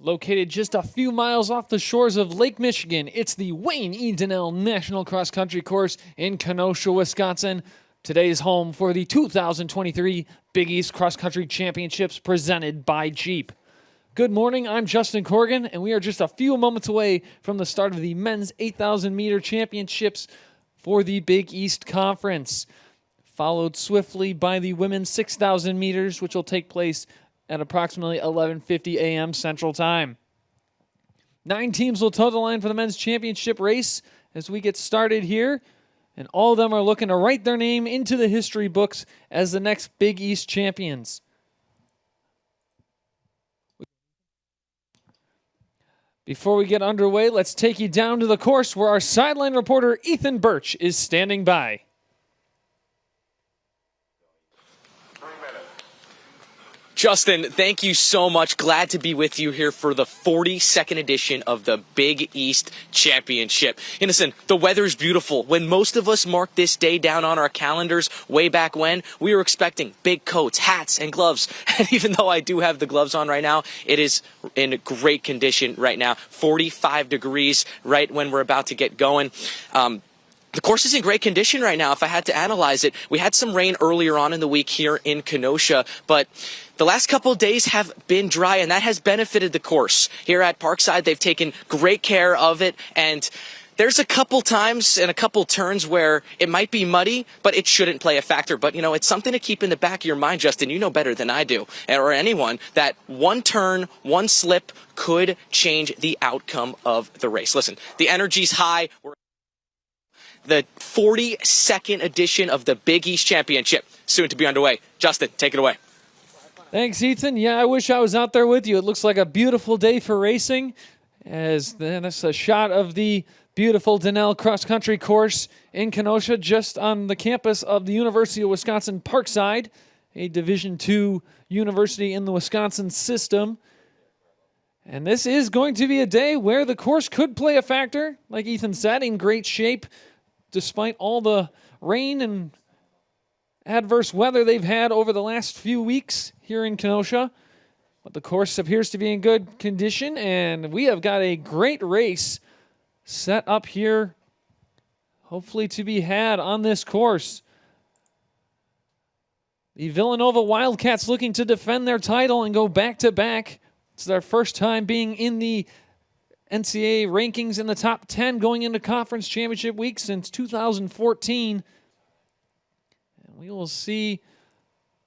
Located just a few miles off the shores of Lake Michigan, it's the Wayne E. Donnell National Cross Country Course in Kenosha, Wisconsin. Today's home for the 2023 Big East Cross Country Championships presented by Jeep. Good morning, I'm Justin Corrigan, and we are just a few moments away from the start of the men's 8,000 meter championships for the Big East Conference, followed swiftly by the women's 6,000 meters, which will take place at approximately 11:50 a.m. Central Time. 9 teams will toe the line for the men's championship race as we get started here, and all of them are looking to write their name into the history books as the next Big East champions. Before we get underway, let's take you down to the course where our sideline reporter Ethan Birch is standing by. Justin, thank you so much. Glad to be with you here for the 42nd edition of the Big East Championship. And listen, the weather's beautiful. When most of us marked this day down on our calendars way back when, we were expecting big coats, hats, and gloves. And even though I do have the gloves on right now, it is in great condition right now. 45 degrees right when we're about to get going. The course is in great condition right now. If I had to analyze it, we had some rain earlier on in the week here in Kenosha, but the last couple of days have been dry, and that has benefited the course. Here at Parkside, they've taken great care of it, and there's a couple times and a couple turns where it might be muddy, but it shouldn't play a factor. But, you know, it's something to keep in the back of your mind, Justin. You know better than I do, or anyone, that one turn, one slip could change the outcome of the race. Listen, the energy's high. The 42nd edition of the Big East Championship, soon to be underway. Justin, take it away. Thanks, Ethan. Yeah, I wish I was out there with you. It looks like a beautiful day for racing, as then it's a shot of the beautiful Donnell Cross Country Course in Kenosha, just on the campus of the University of Wisconsin Parkside, a Division II university in the Wisconsin system. And this is going to be a day where the course could play a factor, like Ethan said, in great shape, despite all the rain and adverse weather they've had over the last few weeks here in Kenosha. But the course appears to be in good condition, and we have got a great race set up here, hopefully to be had on this course. The Villanova Wildcats looking to defend their title and go back-to-back. It's their first time being in the NCAA rankings in the top 10 going into conference championship week since 2014. And we will see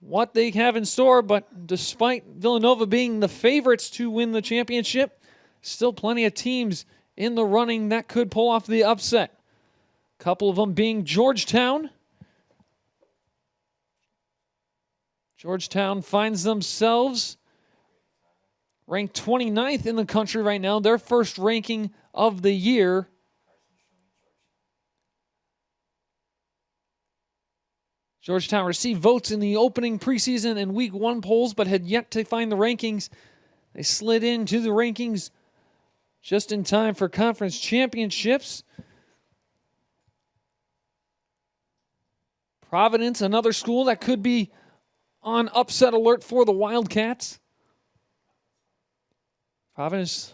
what they have in store, but despite Villanova being the favorites to win the championship, still plenty of teams in the running that could pull off the upset. A couple of them being Georgetown. Georgetown finds themselves ranked 29th in the country right now, their first ranking of the year. Georgetown received votes in the opening preseason and week 1 polls, but had yet to find the rankings. They slid into the rankings just in time for conference championships. Providence, another school that could be on upset alert for the Wildcats. Providence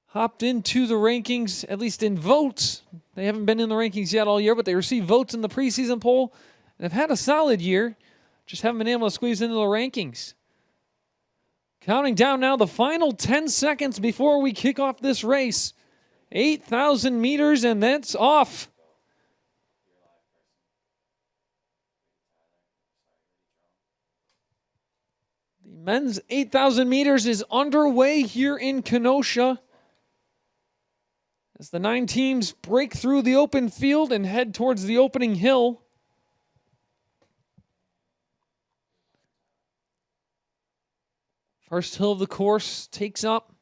hopped into the rankings, at least in votes. They haven't been in the rankings yet all year, but they received votes in the preseason poll and have had a solid year. Just haven't been able to squeeze into the rankings. Counting down now the final 10 seconds before we kick off this race. 8,000 meters, and that's off. The men's 8,000 meters is underway here in Kenosha as the 9 teams break through the open field and head towards the opening hill. First hill of the course takes up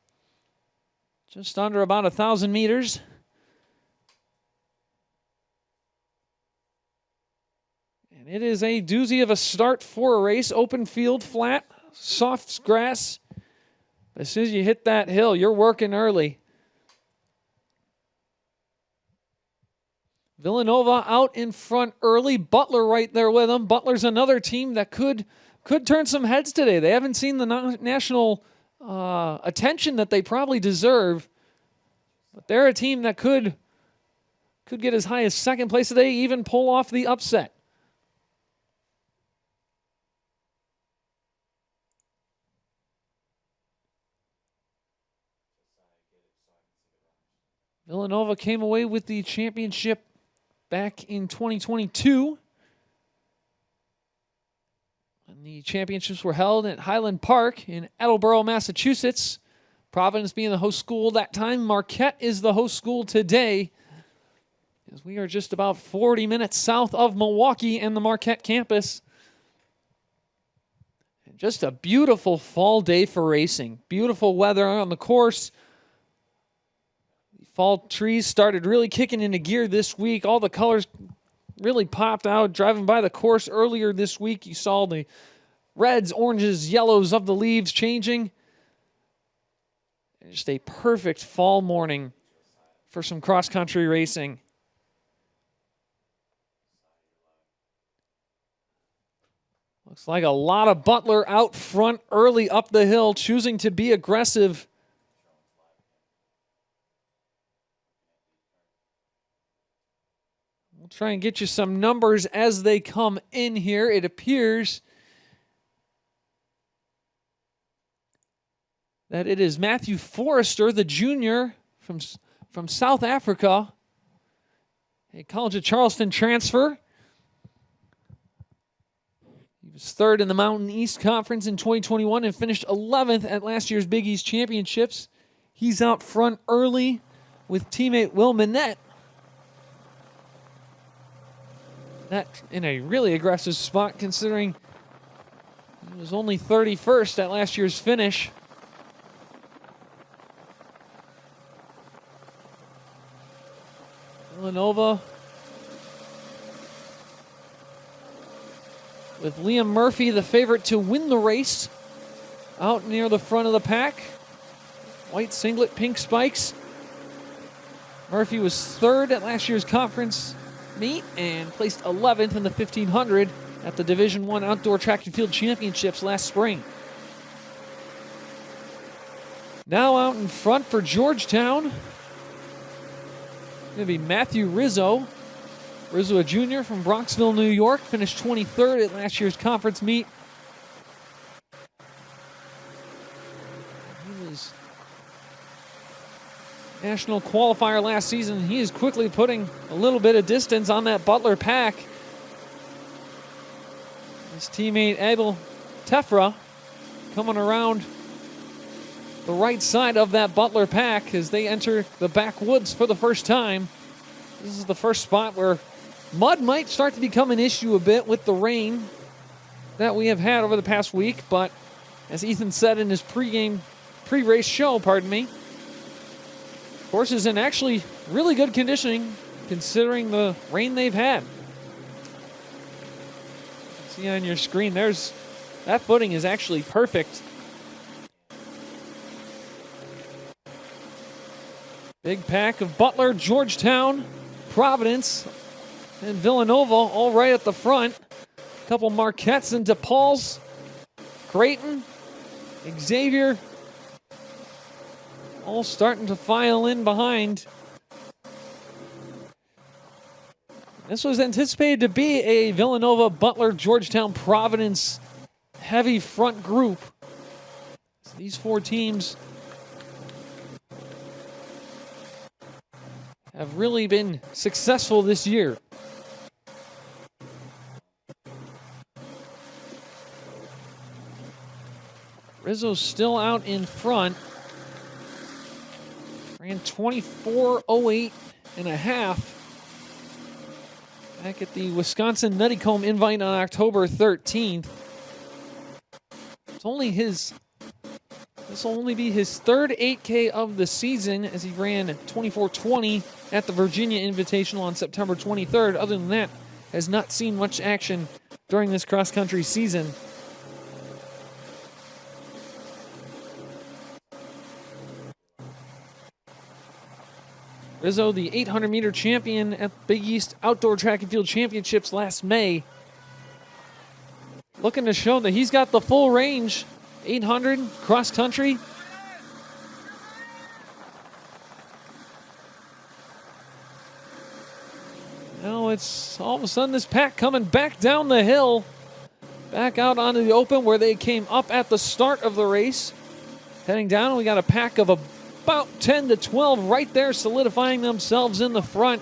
just under about 1,000 meters. And it is a doozy of a start for a race. Open field, flat, soft grass. As soon as you hit that hill, you're working early. Villanova out in front early. Butler right there with them. Butler's another team that could could turn some heads today. They haven't seen the national attention that they probably deserve, but they're a team that could get as high as second place today, even pull off the upset. Villanova came away with the championship back in 2022. And the championships were held at Highland Park in Attleboro, Massachusetts. Providence being the host school that time. Marquette is the host school today, as we are just about 40 minutes south of Milwaukee and the Marquette campus. And just a beautiful fall day for racing. Beautiful weather on the course. Fall trees started really kicking into gear this week. All the colors really popped out. Driving by the course earlier this week, you saw the reds, oranges, yellows of the leaves changing. Just a perfect fall morning for some cross-country racing. Looks like a lot of Butler out front early up the hill, choosing to be aggressive. We'll try and get you some numbers as they come in here. It appears that it is Matthew Forrester, the junior from South Africa, a College of Charleston transfer. He was third in the Mountain East Conference in 2021 and finished 11th at last year's Big East Championships. He's out front early with teammate Will Minette. That in a really aggressive spot, considering he was only 31st at last year's finish. Villanova with Liam Murphy, the favorite to win the race, out near the front of the pack. White singlet, pink spikes. Murphy was third at last year's conference meet and placed 11th in the 1500 at the Division I Outdoor Track and Field Championships last spring. Now out in front for Georgetown, going to be Matthew Rizzo. Rizzo, a junior from Bronxville, New York, finished 23rd at last year's conference meet. He was national qualifier last season. He is quickly putting a little bit of distance on that Butler pack. His teammate Abel Tefra coming around the right side of that Butler pack as they enter the backwoods for the first time. This is the first spot where mud might start to become an issue a bit with the rain that we have had over the past week, but as Ethan said in his pre-race show, course is in actually really good conditioning considering the rain they've had. See on your screen, that footing is actually perfect. Big pack of Butler, Georgetown, Providence, and Villanova all right at the front. A couple Marquettes and DePauls, Creighton, Xavier, all starting to file in behind. This was anticipated to be a Villanova, Butler, Georgetown, Providence heavy front group. So these four teams have really been successful this year. Rizzo's still out in front. Ran 24:08 and a half back at the Wisconsin Nuttycombe Invite on October 13th. This will only be his third 8K of the season, as he ran 24:20 at the Virginia Invitational on September 23rd. Other than that, has not seen much action during this cross-country season. Rizzo, the 800-meter champion at Big East Outdoor Track and Field Championships last May. looking to show that he's got the full range. 800 cross country. Now it's all of a sudden this pack coming back down the hill. Back out onto the open where they came up at the start of the race. Heading down, we got a pack of about 10 to 12 right there, solidifying themselves in the front.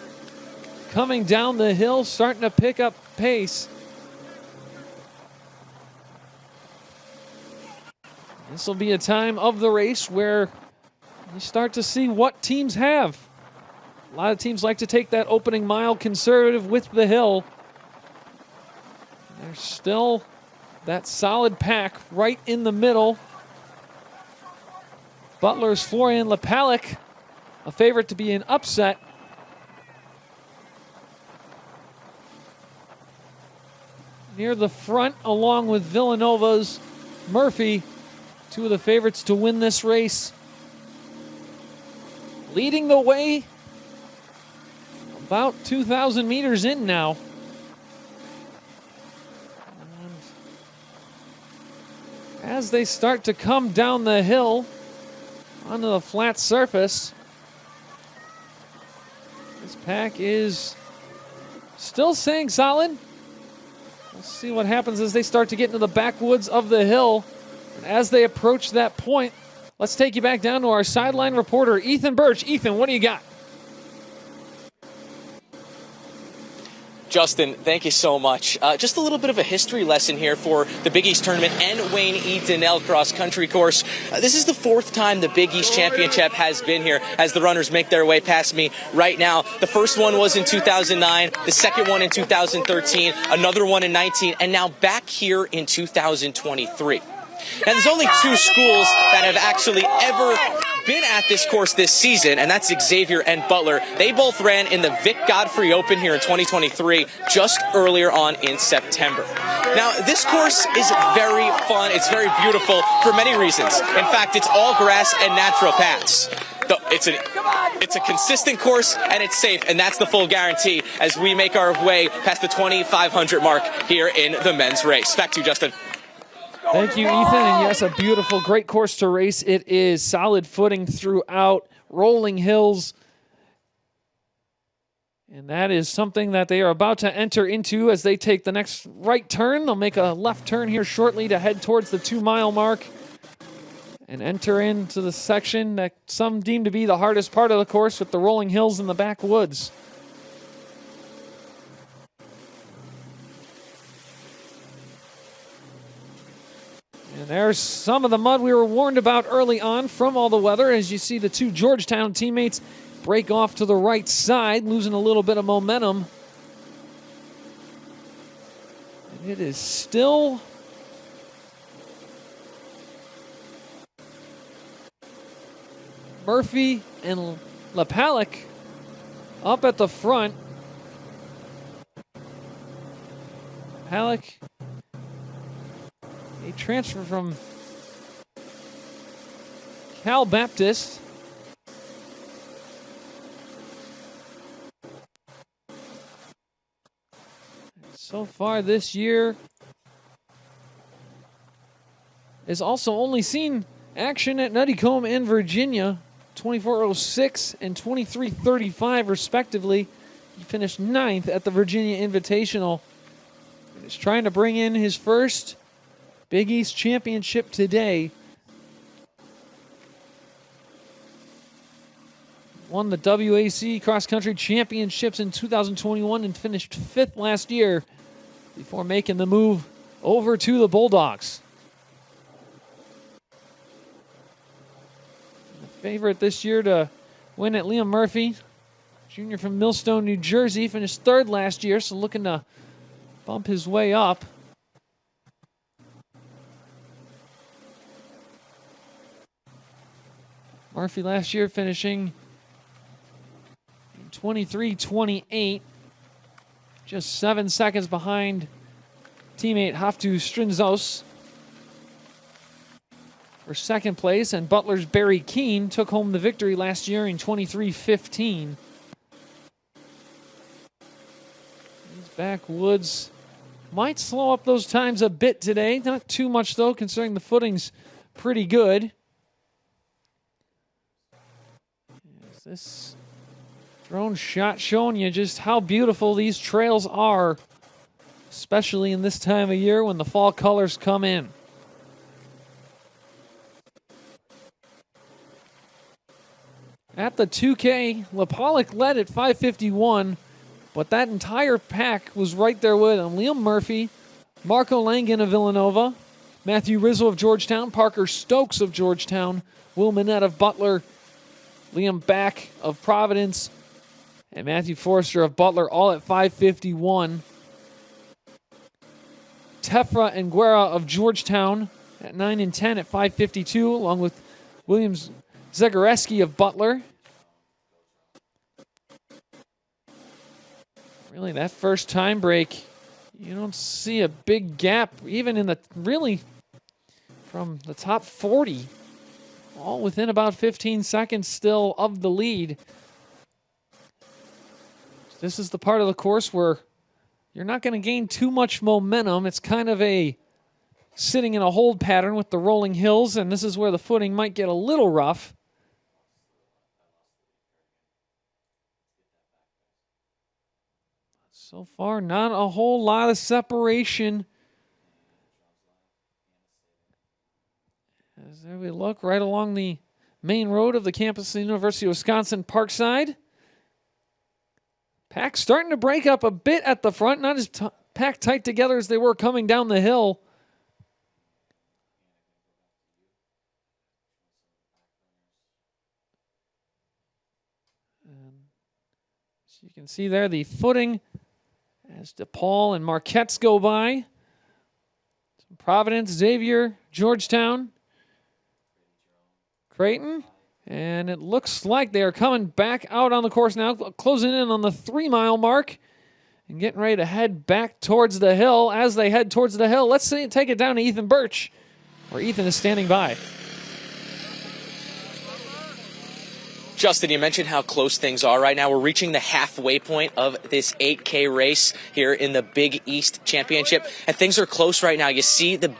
Coming down the hill, starting to pick up pace. This will be a time of the race where you start to see what teams have. A lot of teams like to take that opening mile conservative with the hill. There's still that solid pack right in the middle. Butler's Florian Lepalik, a favorite to be an upset. Near the front, along with Villanova's Murphy, two of the favorites to win this race. Leading the way, about 2,000 meters in now. And as they start to come down the hill onto the flat surface, this pack is still staying solid. We'll see what happens as they start to get into the backwoods of the hill. And as they approach that point, let's take you back down to our sideline reporter, Ethan Birch. Ethan, what do you got? Justin, thank you so much. Just a little bit of a history lesson here for the Big East Tournament and Wayne E. Donnell Cross Country Course. This is the fourth time the Big East Championship has been here as the runners make their way past me right now. The first one was in 2009, the second one in 2013, another one in 19, and now back here in 2023. And there's only two schools that have actually ever been at this course this season, and that's Xavier and Butler. They both ran in the Vic Godfrey Open here in 2023, just earlier on in September. Now, this course is very fun. It's very beautiful for many reasons. In fact, it's all grass and natural paths. It's a consistent course, and it's safe, and that's the full guarantee as we make our way past the 2,500 mark here in the men's race. Back to you, Justin. Thank you, Ethan. And yes, a beautiful, great course to race. It is solid footing throughout, rolling hills. And that is something that they are about to enter into as they take the next right turn. They'll make a left turn here shortly to head towards the 2-mile mark and enter into the section that some deem to be the hardest part of the course with the rolling hills in the backwoods. And there's some of the mud we were warned about early on from all the weather. As you see the two Georgetown teammates break off to the right side, losing a little bit of momentum. And it is still Murphy and Lepalik up at the front. Lepalik, a transfer from Cal Baptist. So far this year has also only seen action at Nuttycombe and Virginia, 24:06 and 23:35 respectively. He finished 9th at the Virginia Invitational. He's trying to bring in his first Big East Championship today. Won the WAC Cross Country Championships in 2021 and finished 5th last year before making the move over to the Bulldogs. The favorite this year to win at Liam Murphy, junior from Millstone, New Jersey, finished 3rd last year, so looking to bump his way up. Murphy last year finishing 23:28, just 7 seconds behind teammate Haftu Strinzos for 2nd place, and Butler's Barry Keene took home the victory last year in 23:15. These backwoods might slow up those times a bit today. Not too much, though, considering the footing's pretty good. Is this drone shot showing you just how beautiful these trails are, especially in this time of year when the fall colors come in. At the 2K, Lapalek led at 5:51, but that entire pack was right there with him. Liam Murphy, Marco Langen of Villanova, Matthew Rizzo of Georgetown, Parker Stokes of Georgetown, Will Minette of Butler, Liam Back of Providence, and Matthew Forrester of Butler, all at 5:51. Tefra and Guerra of Georgetown at 9 and 10 at 5:52, along with Williams Zegareski of Butler. Really, that first time break, you don't see a big gap, even in the, really, from the top 40, all within about 15 seconds still of the lead. This is the part of the course where you're not going to gain too much momentum. It's kind of a sitting in a hold pattern with the rolling hills, and this is where the footing might get a little rough. So far, not a whole lot of separation. As there we look, right along the main road of the campus of the University of Wisconsin Parkside. Pack starting to break up a bit at the front, not as packed tight together as they were coming down the hill. As you can see there, the footing as DePaul and Marquettes go by. Providence, Xavier, Georgetown, Creighton. And it looks like they are coming back out on the course now, closing in on the 3-mile mark and getting ready to head back towards the hill. As they head towards the hill, let's take it down to Ethan Birch, where Ethan is standing by. Justin, you mentioned how close things are right now. We're reaching the halfway point of this 8K race here in the Big East Championship, and things are close right now. You see the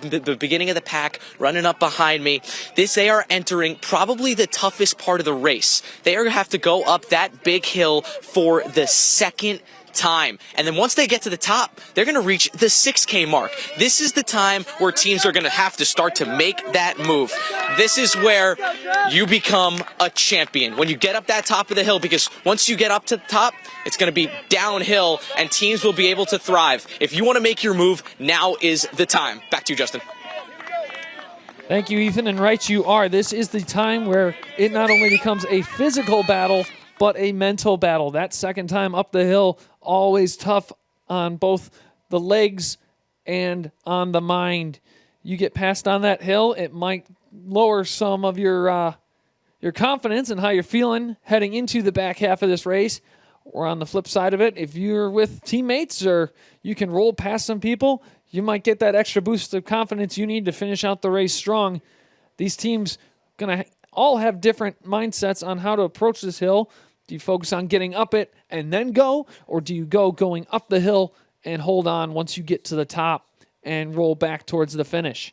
beginning of the pack running up behind me. They are entering probably the toughest part of the race. They are going to have to go up that big hill for the second time. And then once they get to the top, they're going to reach the 6K mark. This is the time where teams are going to have to start to make that move. This is where you become a champion, when you get up that top of the hill, because once you get up to the top, it's going to be downhill and teams will be able to thrive. If you want to make your move, now is the time. Back to you, Justin. Thank you, Ethan, and right you are. This is the time where it not only becomes a physical battle, but a mental battle. That second time up the hill, always tough on both the legs and on the mind. You get past on that hill, it might lower some of your confidence and how you're feeling heading into the back half of this race. Or on the flip side of it, if you're with teammates or you can roll past some people, you might get that extra boost of confidence you need to finish out the race strong. These teams going to all have different mindsets on how to approach this hill. Do you focus on getting up it and then go, or do you go going up the hill and hold on once you get to the top and roll back towards the finish?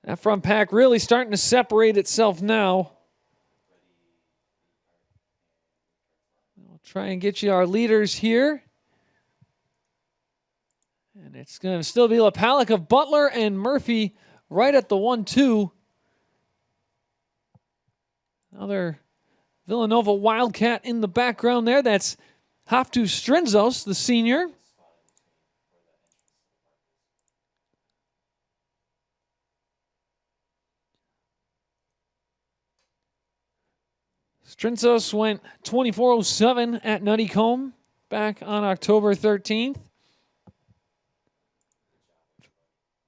That front pack really starting to separate itself now. We'll try and get you our leaders here. And it's going to still be Lapalek of Butler and Murphy right at the 1-2. Another Villanova Wildcat in the background there. That's Haftu Strinzos, the senior. Strinzos went 24:07 at Nutty Comb back on October 13th.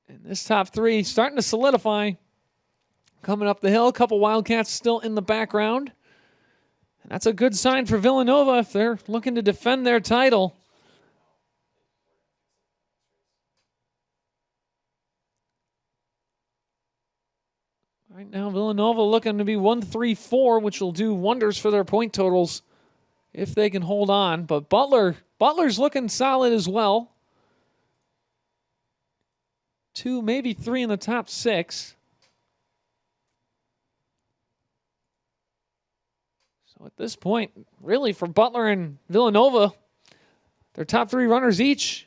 And this top three starting to solidify. Coming up the hill, a couple Wildcats still in the background. And that's a good sign for Villanova if they're looking to defend their title. Right now, Villanova looking to be 1-3-4, which will do wonders for their point totals if they can hold on. But Butler Butler's looking solid as well. 2, maybe 3 in the top 6. So at this point, really for Butler and Villanova, their top 3 runners each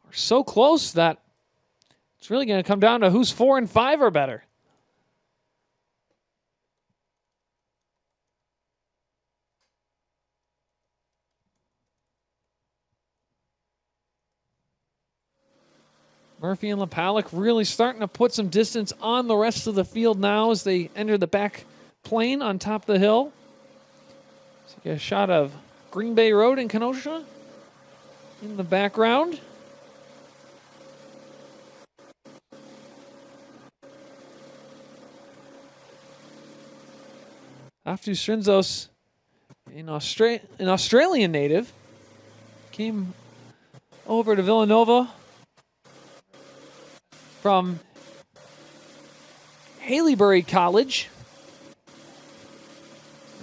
are so close that it's really going to come down to who's 4 and 5 are better. Murphy and Lapalek really starting to put some distance on the rest of the field now as they enter the back plane on top of the hill. So you get a shot of Green Bay Road in Kenosha in the background. After Strinzos, an Australian native, came over to Villanova from Haileybury College.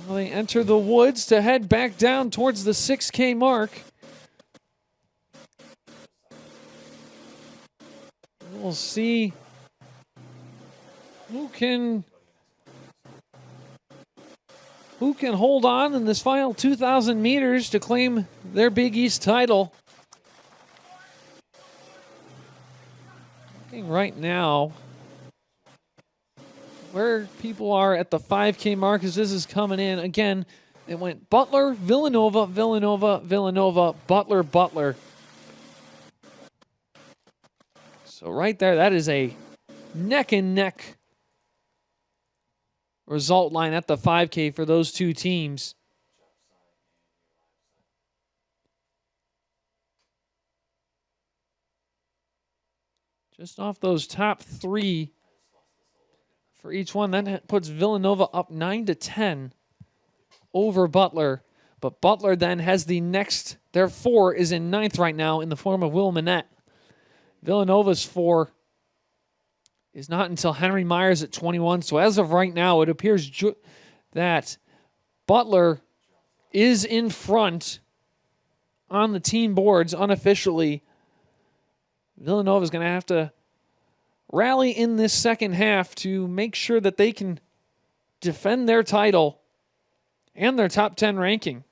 Now they enter the woods to head back down towards the 6K mark. We'll see who can hold on in this final 2,000 meters to claim their Big East title. Looking right now where people are at the 5K mark as this is coming in. Again, it went Butler, Villanova, Villanova, Villanova, Butler, Butler. So right there, that is a neck and neck result line at the 5K for those two teams. Just off those top 3 for each one. That puts Villanova up 9-10 over Butler. But Butler then has the next, their 4 is in 9th right now in the form of Will Manette. Villanova's 4 is not until Henry Myers at 21. So as of right now, it appears that Butler is in front on the team boards unofficially. Villanova is going to have to rally in this second half to make sure that they can defend their title and their top 10 ranking.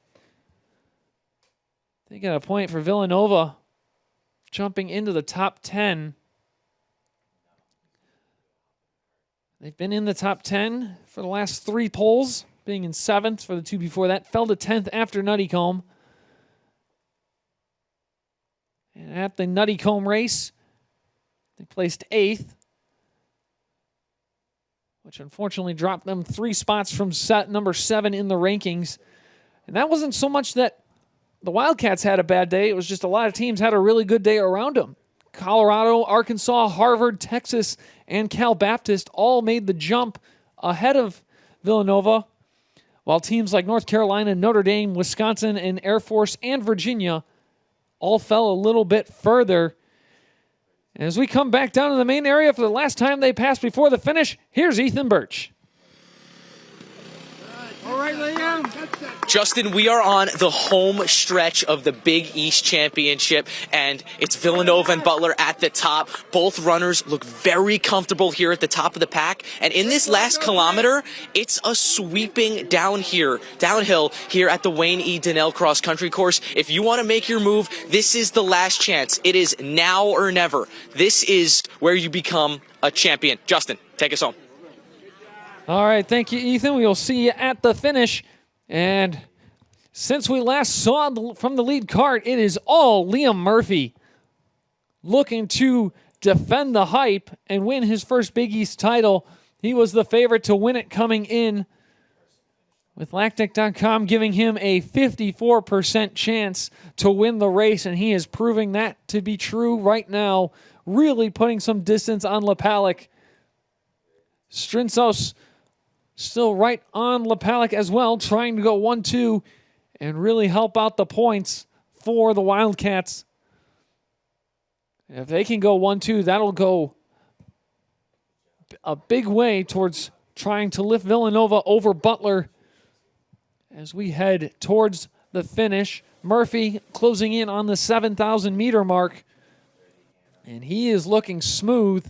They get a point for Villanova jumping into the top 10. They've been in the top 10 for the last 3 polls, being in 7th for the 2 before that. Fell to 10th after Nuttycombe. And at the Nuttycombe race, they placed 8th, which unfortunately dropped them 3 spots from number 7 in the rankings. And that wasn't so much that the Wildcats had a bad day. It was just a lot of teams had a really good day around them. Colorado, Arkansas, Harvard, Texas, and Cal Baptist all made the jump ahead of Villanova, while teams like North Carolina, Notre Dame, Wisconsin, and Air Force, and Virginia all fell a little bit further. And as we come back down to the main area for the last time they passed before the finish, here's Ethan Birch. All right, Liam. Justin, we are on the home stretch of the Big East Championship, and it's Villanova and Butler at the top. Both runners look very comfortable here at the top of the pack, and in this last kilometer, it's a sweeping downhill here at the Wayne E. Donnell Cross Country Course. If you want to make your move, this is the last chance. It is now or never. This is where you become a champion. Justin, take us home. All right, thank you, Ethan. We will see you at the finish. And since we last saw from the lead cart, it is all Liam Murphy looking to defend the hype and win his first Big East title. He was the favorite to win it coming in, with Lactic.com giving him a 54% chance to win the race, and he is proving that to be true right now, really putting some distance on Lapalek. Strinzos still right on Lapalek as well, trying to go 1-2 and really help out the points for the Wildcats. If they can go 1-2, that'll go a big way towards trying to lift Villanova over Butler as we head towards the finish. Murphy closing in on the 7,000 meter mark. And he is looking smooth.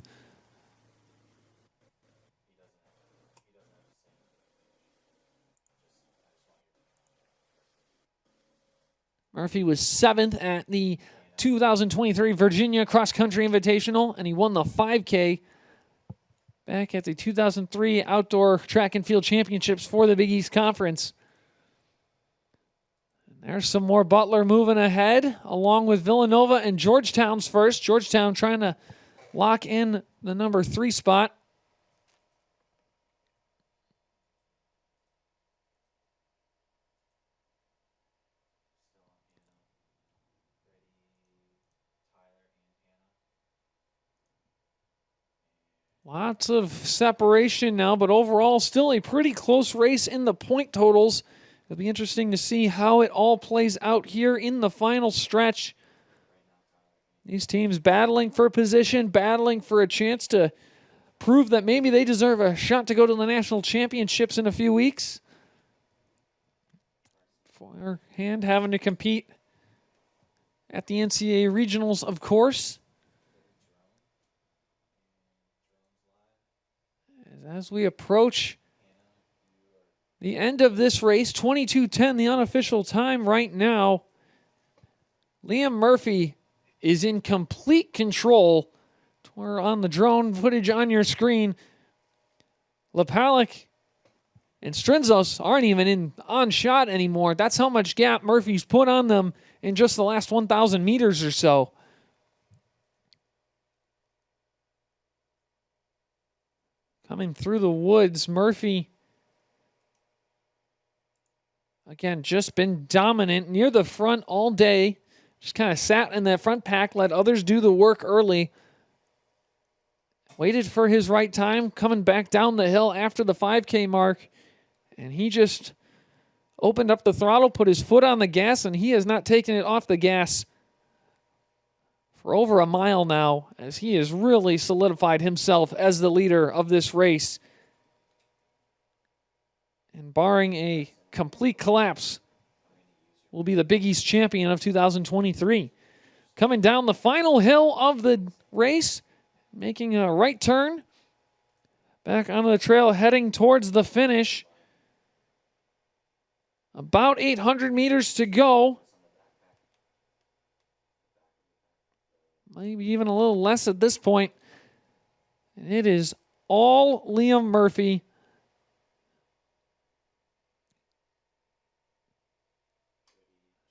Murphy was 7th at the 2023 Virginia Cross Country Invitational, and he won the 5K back at the 2003 Outdoor Track and Field Championships for the Big East Conference. And there's some more Butler moving ahead, along with Villanova and Georgetown's first. Georgetown trying to lock in the number 3 spot. Lots of separation now, but overall still a pretty close race in the point totals. It'll be interesting to see how it all plays out here in the final stretch. These teams battling for position, battling for a chance to prove that maybe they deserve a shot to go to the national championships in a few weeks. Forehand having to compete at the NCAA regionals, of course. As we approach the end of this race, 22:10, the unofficial time right now. Liam Murphy is in complete control. We're on the drone footage on your screen. Lapalik and Strinzos aren't even on shot anymore. That's how much gap Murphy's put on them in just the last 1,000 meters or so. Coming through the woods, Murphy, again, just been dominant near the front all day. Just kind of sat in that front pack, let others do the work early. Waited for his right time, coming back down the hill after the 5K mark. And he just opened up the throttle, put his foot on the gas, and he has not taken it off the gas for over a mile now, as he has really solidified himself as the leader of this race. And barring a complete collapse, will be the Big East champion of 2023. Coming down the final hill of the race, making a right turn, back onto the trail, heading towards the finish. About 800 meters to go. Maybe even a little less at this point. And it is all Liam Murphy.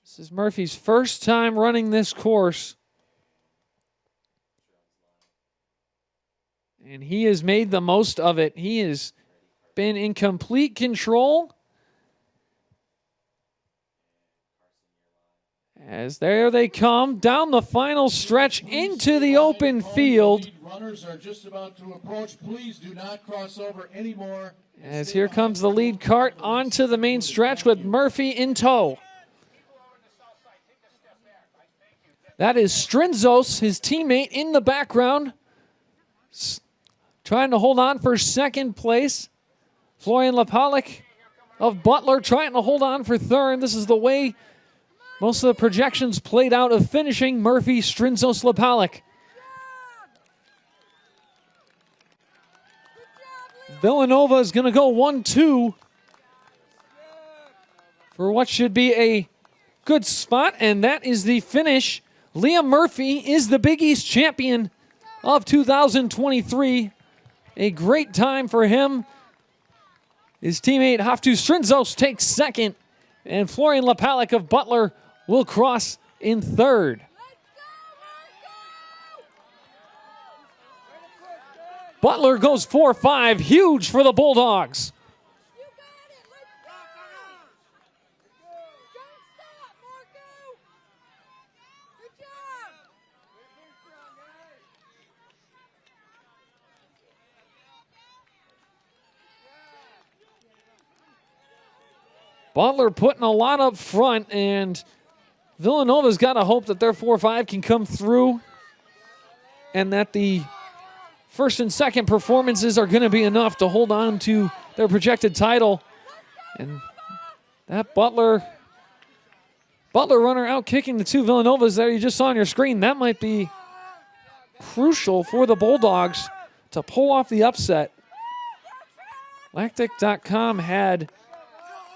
This is Murphy's first time running this course. And he has made the most of it. He has been in complete control. As there they come down the final stretch into the open field. Runners are just about to approach. Please do not cross over anymore. As here comes the lead cart onto the main stretch with Murphy in tow. That is Strinzos, his teammate, in the background, trying to hold on for second place. Florian Lapalik of Butler trying to hold on for third. This is the way most of the projections played out of finishing Murphy, Strinzos, Lapalik. Villanova is going to go 1-2 for what should be a good spot, and that is the finish. Liam Murphy is the Big East champion of 2023. A great time for him. His teammate Haftu Strinzos takes second, and Florian Lapalik of Butler will cross in third. Butler goes 4-5, huge for the Bulldogs. Butler putting a lot up front, and Villanova's got to hope that their 4-5 can come through and that the first and second performances are going to be enough to hold on to their projected title. And that Butler Butler runner out kicking the two Villanovas that you just saw on your screen. That might be crucial for the Bulldogs to pull off the upset. Lactic.com had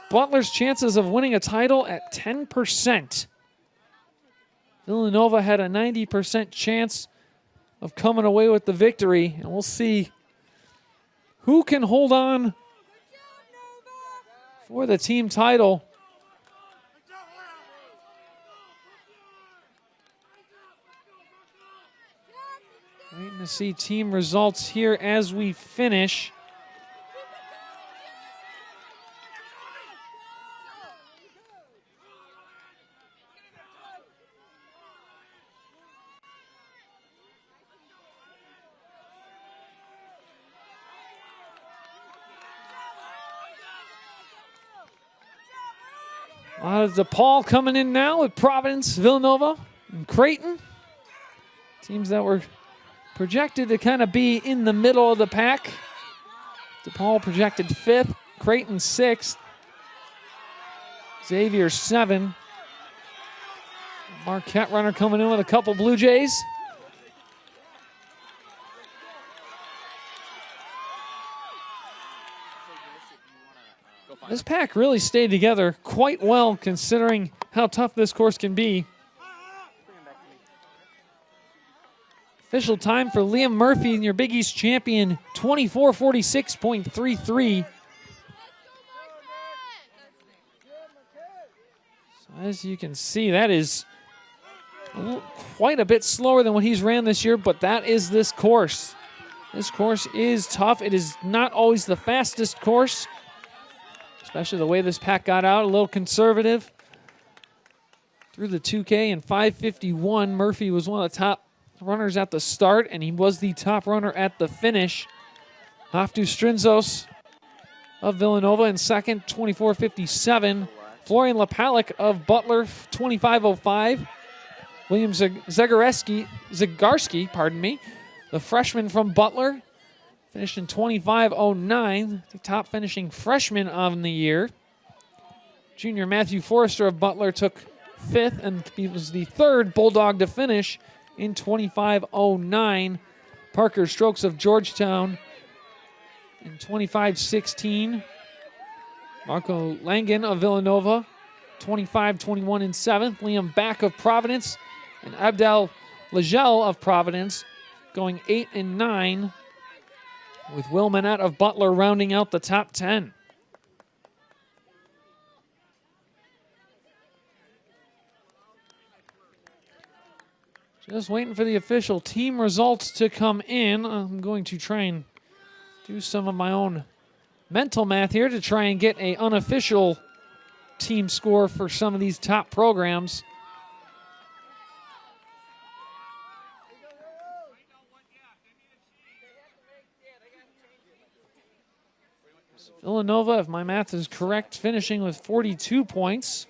Butler's chances of winning a title at 10%. Villanova had a 90% chance of coming away with the victory, and we'll see who can hold on for the team title. Waiting to see team results here as we finish. DePaul coming in now with Providence, Villanova, and Creighton. Teams that were projected to kind of be in the middle of the pack. DePaul projected 5th, Creighton 6th, Xavier 7. Marquette runner coming in with a couple Blue Jays. This pack really stayed together quite well considering how tough this course can be. Official time for Liam Murphy and your Big East champion, 24:46.33. So as you can see, that is quite a bit slower than what he's ran this year, but that is this course. This course is tough. It is not always the fastest course, especially the way this pack got out, a little conservative. Through the 2K and 5:51, Murphy was one of the top runners at the start, and he was the top runner at the finish. Haftu Strinzos of Villanova in second, 24:57. Florian Lapalek of Butler, 25:05. William Zegarski, the freshman from Butler, finished in 25:09, the top finishing freshman on the year. Junior Matthew Forrester of Butler took 5th, and he was the 3rd Bulldog to finish in 25:09. Parker Strokes of Georgetown in 25:16. Marco Langen of Villanova, 25:21 in 7th. Liam Back of Providence and Abdel Legel of Providence going 8 and 9, with Will Manette of Butler rounding out the top 10. Just waiting for the official team results to come in. I'm going to try and do some of my own mental math here to try and get an unofficial team score for some of these top programs. Villanova, if my math is correct, finishing with 42 points.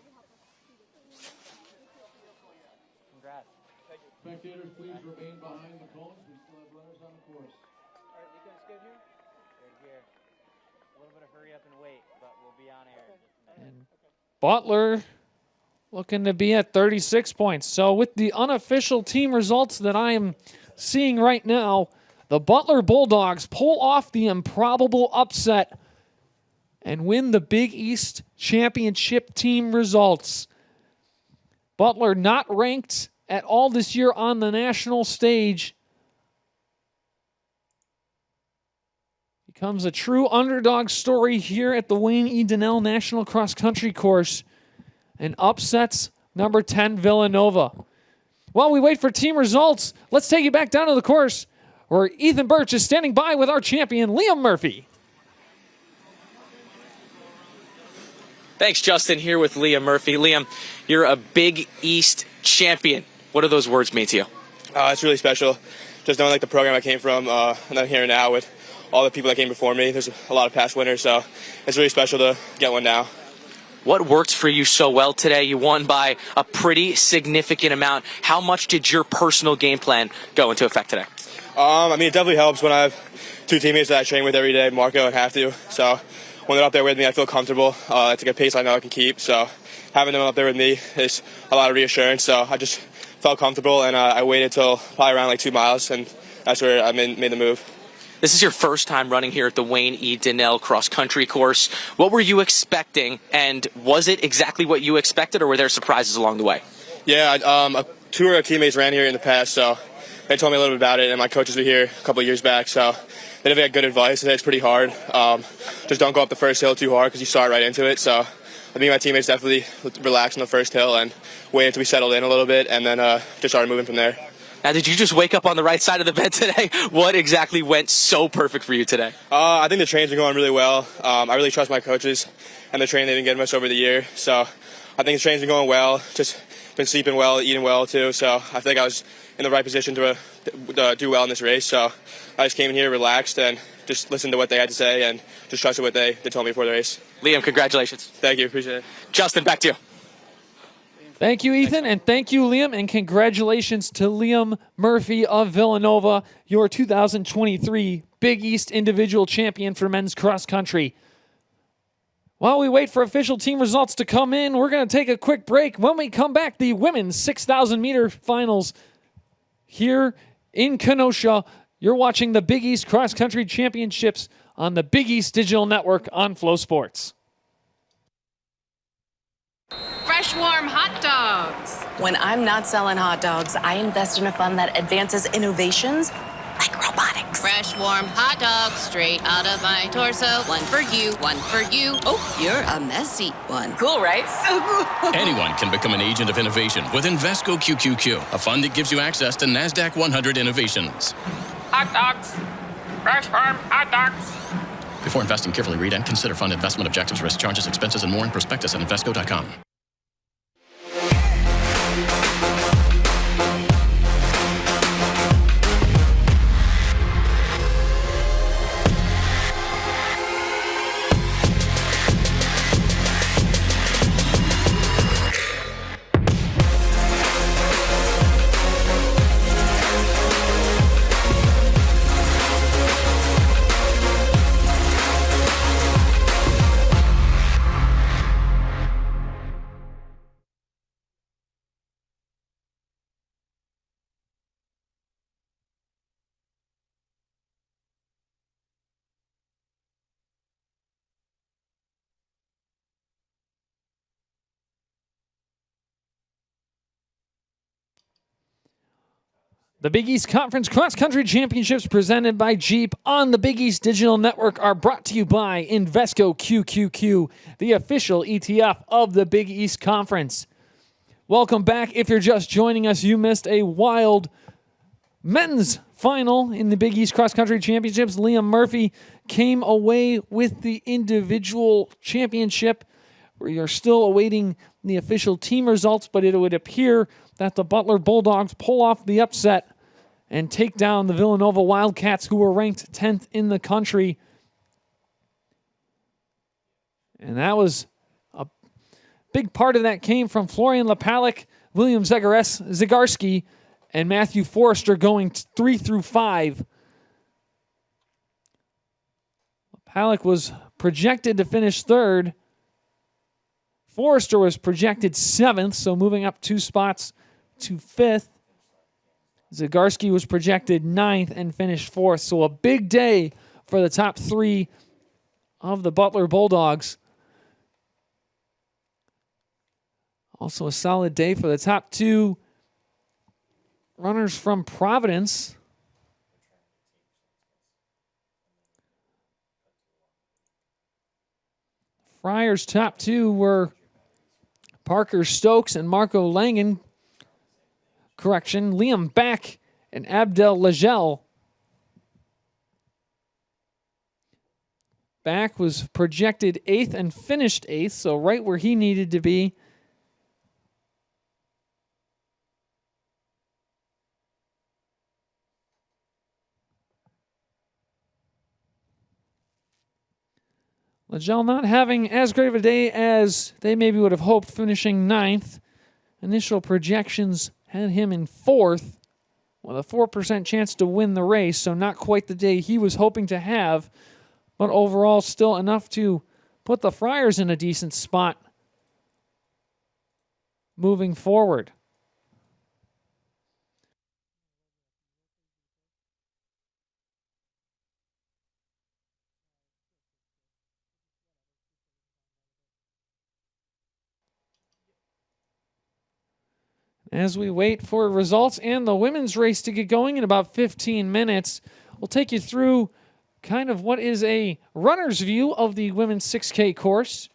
Spectators, please remain behind the cones. We still have runners on the course. All right, you guys good here? Good here. A little bit of hurry up and wait, but we'll be on air. And Butler looking to be at 36 points. So with the unofficial team results that I am seeing right now, the Butler Bulldogs pull off the improbable upset and win the Big East Championship team results. Butler not ranked at all this year on the national stage. Becomes a true underdog story here at the Wayne E. Donnell National Cross Country Course and upsets number 10 Villanova. While we wait for team results, let's take you back down to the course where Ethan Birch is standing by with our champion, Liam Murphy. Thanks, Justin. Here with Liam Murphy. Liam, you're a Big East champion. What do those words mean to you? It's really special. Just knowing the program I came from, and I'm here now with all the people that came before me. There's a lot of past winners, so it's really special to get one now. What worked for you so well today? You won by a pretty significant amount. How much did your personal game plan go into effect today? It definitely helps when I have two teammates that I train with every day, Marco and Haftu. So when they're up there with me, I feel comfortable. It's a good pace I know I can keep. So having them up there with me is a lot of reassurance. So I just felt comfortable, and I waited till probably around like 2 miles, and that's where I made the move. This is your first time running here at the Wayne E. Donnell cross country course. What were you expecting, and was it exactly what you expected, or were there surprises along the way? Yeah, two of our teammates ran here in the past, so they told me a little bit about it, and my coaches were here a couple of years back, so they definitely had good advice. They said it's pretty hard. Just don't go up the first hill too hard because you start right into it. So I think my teammates definitely relaxed on the first hill and waited until we settled in a little bit, and then just started moving from there. Now, did you just wake up on the right side of the bed today? What exactly went so perfect for you today? I think the training's been going really well. I really trust my coaches and the training they've been getting us over the year. So I think the training's been going well. Just been sleeping well, eating well too. So I think I was in the right position to do well in this race. So I just came in here, relaxed, and just listened to what they had to say and just trusted what they told me before the race. Liam, congratulations. Thank you. Appreciate it. Justin, back to you. Thank you, Ethan, and thank you, Liam, and congratulations to Liam Murphy of Villanova, your 2023 Big East individual champion for men's cross country. While we wait for official team results to come in, we're going to take a quick break. When we come back, the women's 6,000-meter finals here in Kenosha. You're watching the Big East Cross Country Championships on the Big East Digital Network on Flow Sports. Fresh, warm hot dogs. When I'm not selling hot dogs, I invest in a fund that advances innovations like robotics. Fresh, warm hot dogs straight out of my torso. One for you, one for you. Oh, you're a messy one. Cool, right? So cool. Anyone can become an agent of innovation with Invesco QQQ, a fund that gives you access to NASDAQ 100 innovations. Hot dogs. Fresh farm hot dogs. Before investing, carefully read and consider fund investment objectives, risk, charges, expenses, and more in prospectus at Invesco.com. The Big East Conference Cross Country Championships presented by Jeep on the Big East Digital Network are brought to you by Invesco QQQ, the official ETF of the Big East Conference. Welcome back. If you're just joining us, you missed a wild men's final in the Big East Cross Country Championships. Liam Murphy came away with the individual championship. We are still awaiting the official team results, but it would appear that the Butler Bulldogs pull off the upset and take down the Villanova Wildcats, who were ranked 10th in the country. And that was a big part of that came from Florian Lapalek, William Zegarski, and Matthew Forrester going 3 through 5. Lapalek was projected to finish third. Forrester was projected 7th, so moving up 2 spots to 5th. Zegarski was projected 9th and finished 4th, so a big day for the top 3 of the Butler Bulldogs. Also a solid day for the top 2 runners from Providence. Friars' top 2 were Parker Stokes and Marco Langen. Correction, Liam Back and Abdel Legel. Back was projected 8th and finished 8th, so right where he needed to be. Legel not having as great of a day as they maybe would have hoped, finishing 9th. Initial projections had him in 4th with a 4% chance to win the race, so not quite the day he was hoping to have, but overall still enough to put the Friars in a decent spot. moving forward. As we wait for results and the women's race to get going in about 15 minutes, we'll take you through kind of what is a runner's view of the women's 6K course.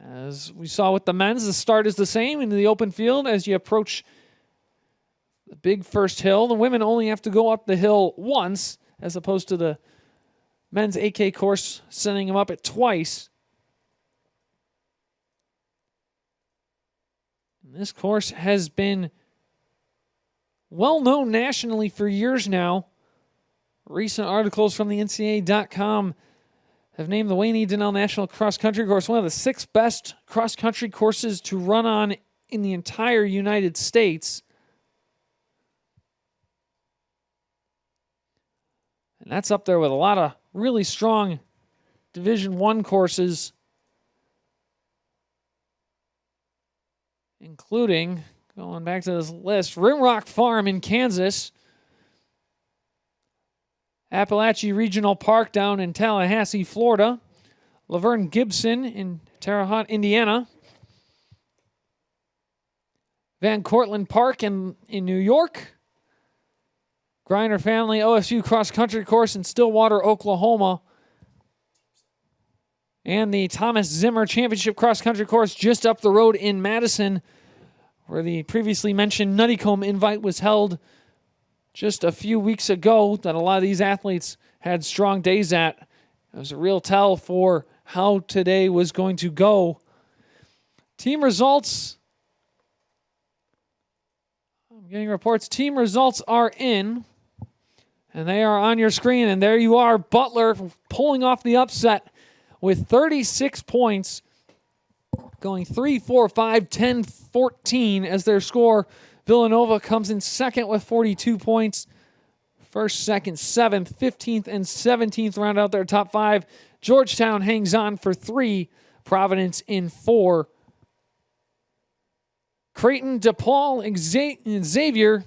As we saw with the men's, the start is the same in the open field as you approach the big first hill. The women only have to go up the hill once, as opposed to the men's 8K course sending them up it twice. This course has been well known nationally for years now. Recent articles from the NCAA.com have named the Wayne E. Donnell National Cross Country Course one of the 6 best cross country courses to run on in the entire United States. And that's up there with a lot of really strong Division I courses, including, going back to this list, Rimrock Farm in Kansas, Appalachia Regional Park down in Tallahassee, Florida, Laverne Gibson in Terre Haute, Indiana, Van Cortlandt Park in New York, Griner Family OSU Cross Country Course in Stillwater, Oklahoma, and the Thomas Zimmer Championship Cross Country Course just up the road in Madison, where the previously mentioned Nuttycombe Invite was held just a few weeks ago, that a lot of these athletes had strong days at. It was a real tell for how today was going to go. Team results. I'm getting reports. Team results are in, and they are on your screen. And there you are, Butler pulling off the upset with 36 points, going 3, 4, 5, 10, 14 as their score. Villanova comes in second with 42 points. First, second, 7th, 15th, and 17th round out their top 5. Georgetown hangs on for 3. Providence in 4. Creighton, DePaul, Xavier,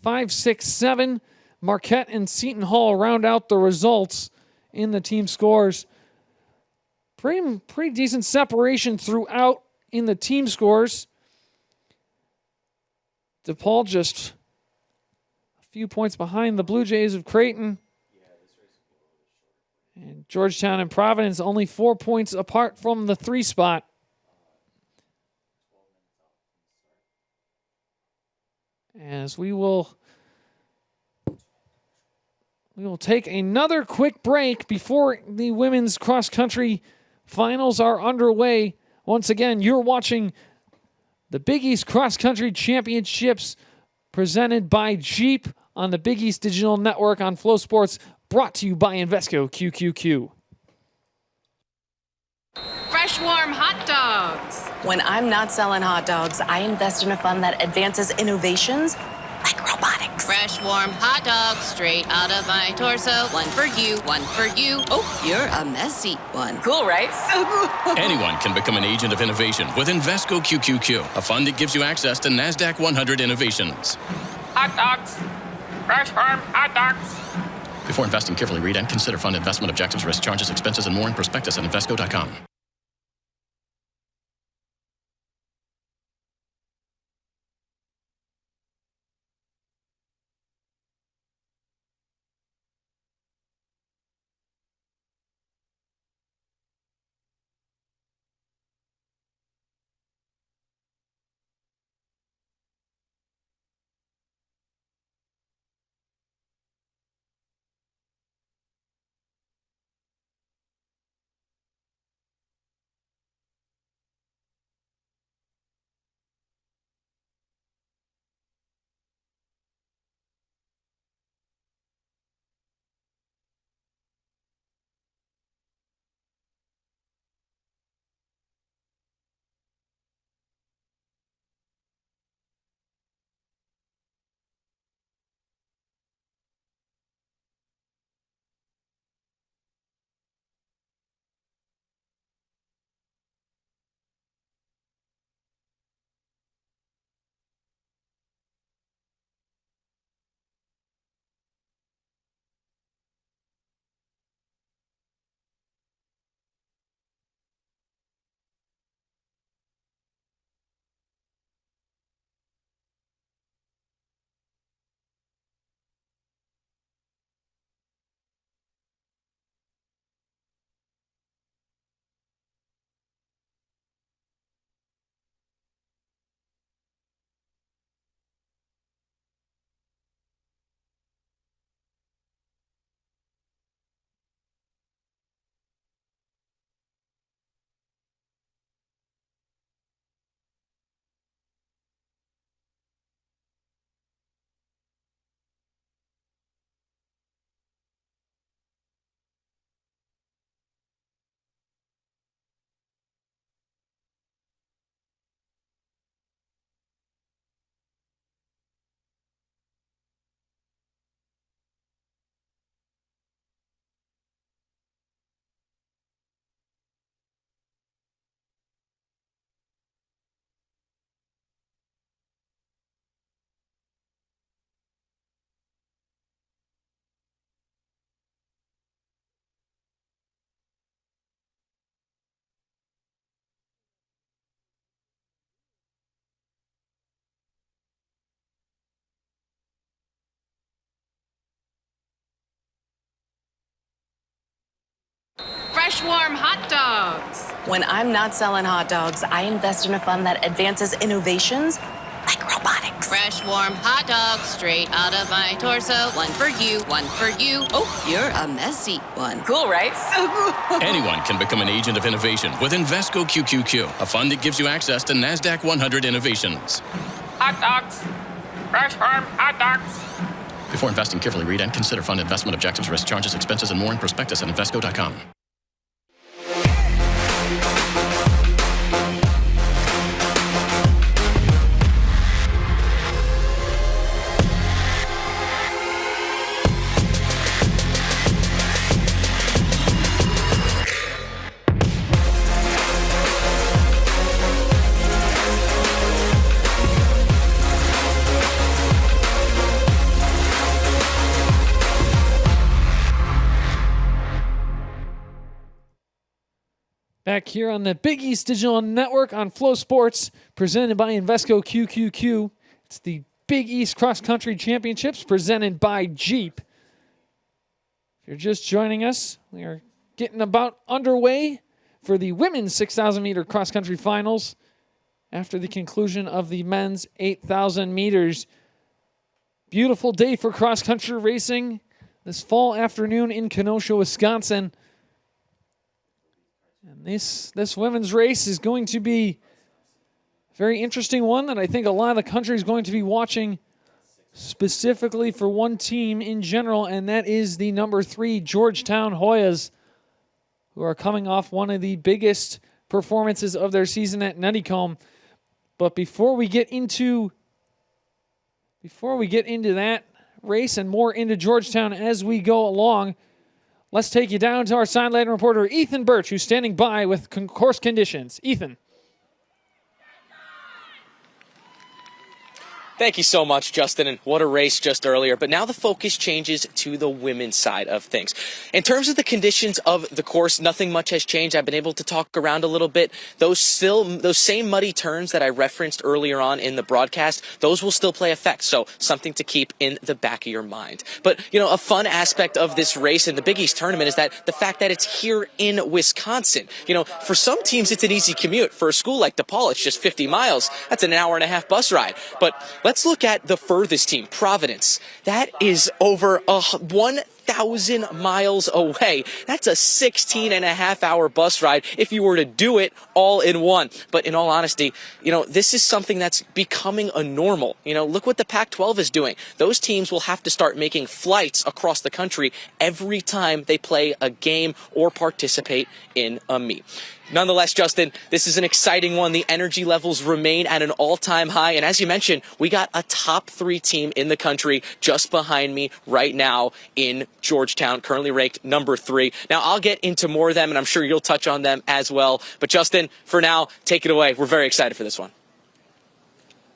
5, 6, 7. Marquette and Seton Hall round out the results in the team scores. Pretty decent separation throughout in the team scores. DePaul just a few points behind the Blue Jays of Creighton. And Georgetown and Providence only 4 points apart from the 3 spot. As we will take another quick break before the women's cross-country finals are underway. Once again, you're watching the Big East Cross Country Championships presented by Jeep on the Big East Digital Network on Flow Sports, brought to you by Invesco QQQ. Fresh, warm hot dogs. When I'm not selling hot dogs, I invest in a fund that advances innovations like robotics. Fresh, warm hot dogs straight out of my torso. One for you, one for you. Oh, you're a messy one. Cool, right? So cool. Anyone can become an agent of innovation with Invesco QQQ, a fund that gives you access to NASDAQ 100 innovations. Hot dogs. Fresh farm hot dogs. Before investing, carefully read and consider fund investment objectives, risk, charges, expenses, and more in prospectus at Invesco.com. fresh, warm hot dogs. When I'm not selling hot dogs, I invest in a fund that advances innovations like robotics. Fresh, warm hot dogs straight out of my torso. One for you, one for you. Oh, you're a messy one. Cool, right? So cool. Anyone can become an agent of innovation with Invesco QQQ, a fund that gives you access to NASDAQ 100 innovations. Hot dogs. Fresh farm hot dogs. Before investing, carefully read and consider fund investment objectives, risk, charges, expenses, and more in prospectus at Invesco.com. Back here on the Big East Digital Network on Flow Sports, presented by Invesco QQQ. It's the Big East Cross Country Championships presented by Jeep. If you're just joining us, we are getting about underway for the women's 6,000 meter cross country finals after the conclusion of the men's 8,000 meters. Beautiful day for cross country racing this fall afternoon in Kenosha, Wisconsin. And this women's race is going to be a very interesting one that I think a lot of the country is going to be watching, specifically for one team in general, and that is the number 3 Georgetown Hoyas, who are coming off one of the biggest performances of their season at Nuttycombe. But before we get into that race and more into Georgetown as we go along, let's take you down to our sideline reporter, Ethan Birch, who's standing by with course conditions. Ethan. Thank you so much, Justin, and what a race just earlier. But now the focus changes to the women's side of things. In terms of the conditions of the course, nothing much has changed. I've been able to talk around a little bit. Those same muddy turns that I referenced earlier on in the broadcast, those will still play effect. So something to keep in the back of your mind. But, a fun aspect of this race and the Big East tournament is that the fact that it's here in Wisconsin. For some teams, it's an easy commute. For a school like DePaul, it's just 50 miles. That's an hour and a half bus ride. But let's look at the furthest team, Providence. That is over 1,000 miles away. That's a 16-and-a-half-hour bus ride if you were to do it all in one. But in all honesty, this is something that's becoming a normal. Look what the Pac-12 is doing. Those teams will have to start making flights across the country every time they play a game or participate in a meet. Nonetheless, Justin, this is an exciting one. The energy levels remain at an all-time high. And as you mentioned, we got a top 3 team in the country just behind me right now in Georgetown, currently ranked number 3. Now, I'll get into more of them, and I'm sure you'll touch on them as well. But Justin, for now, take it away. We're very excited for this one.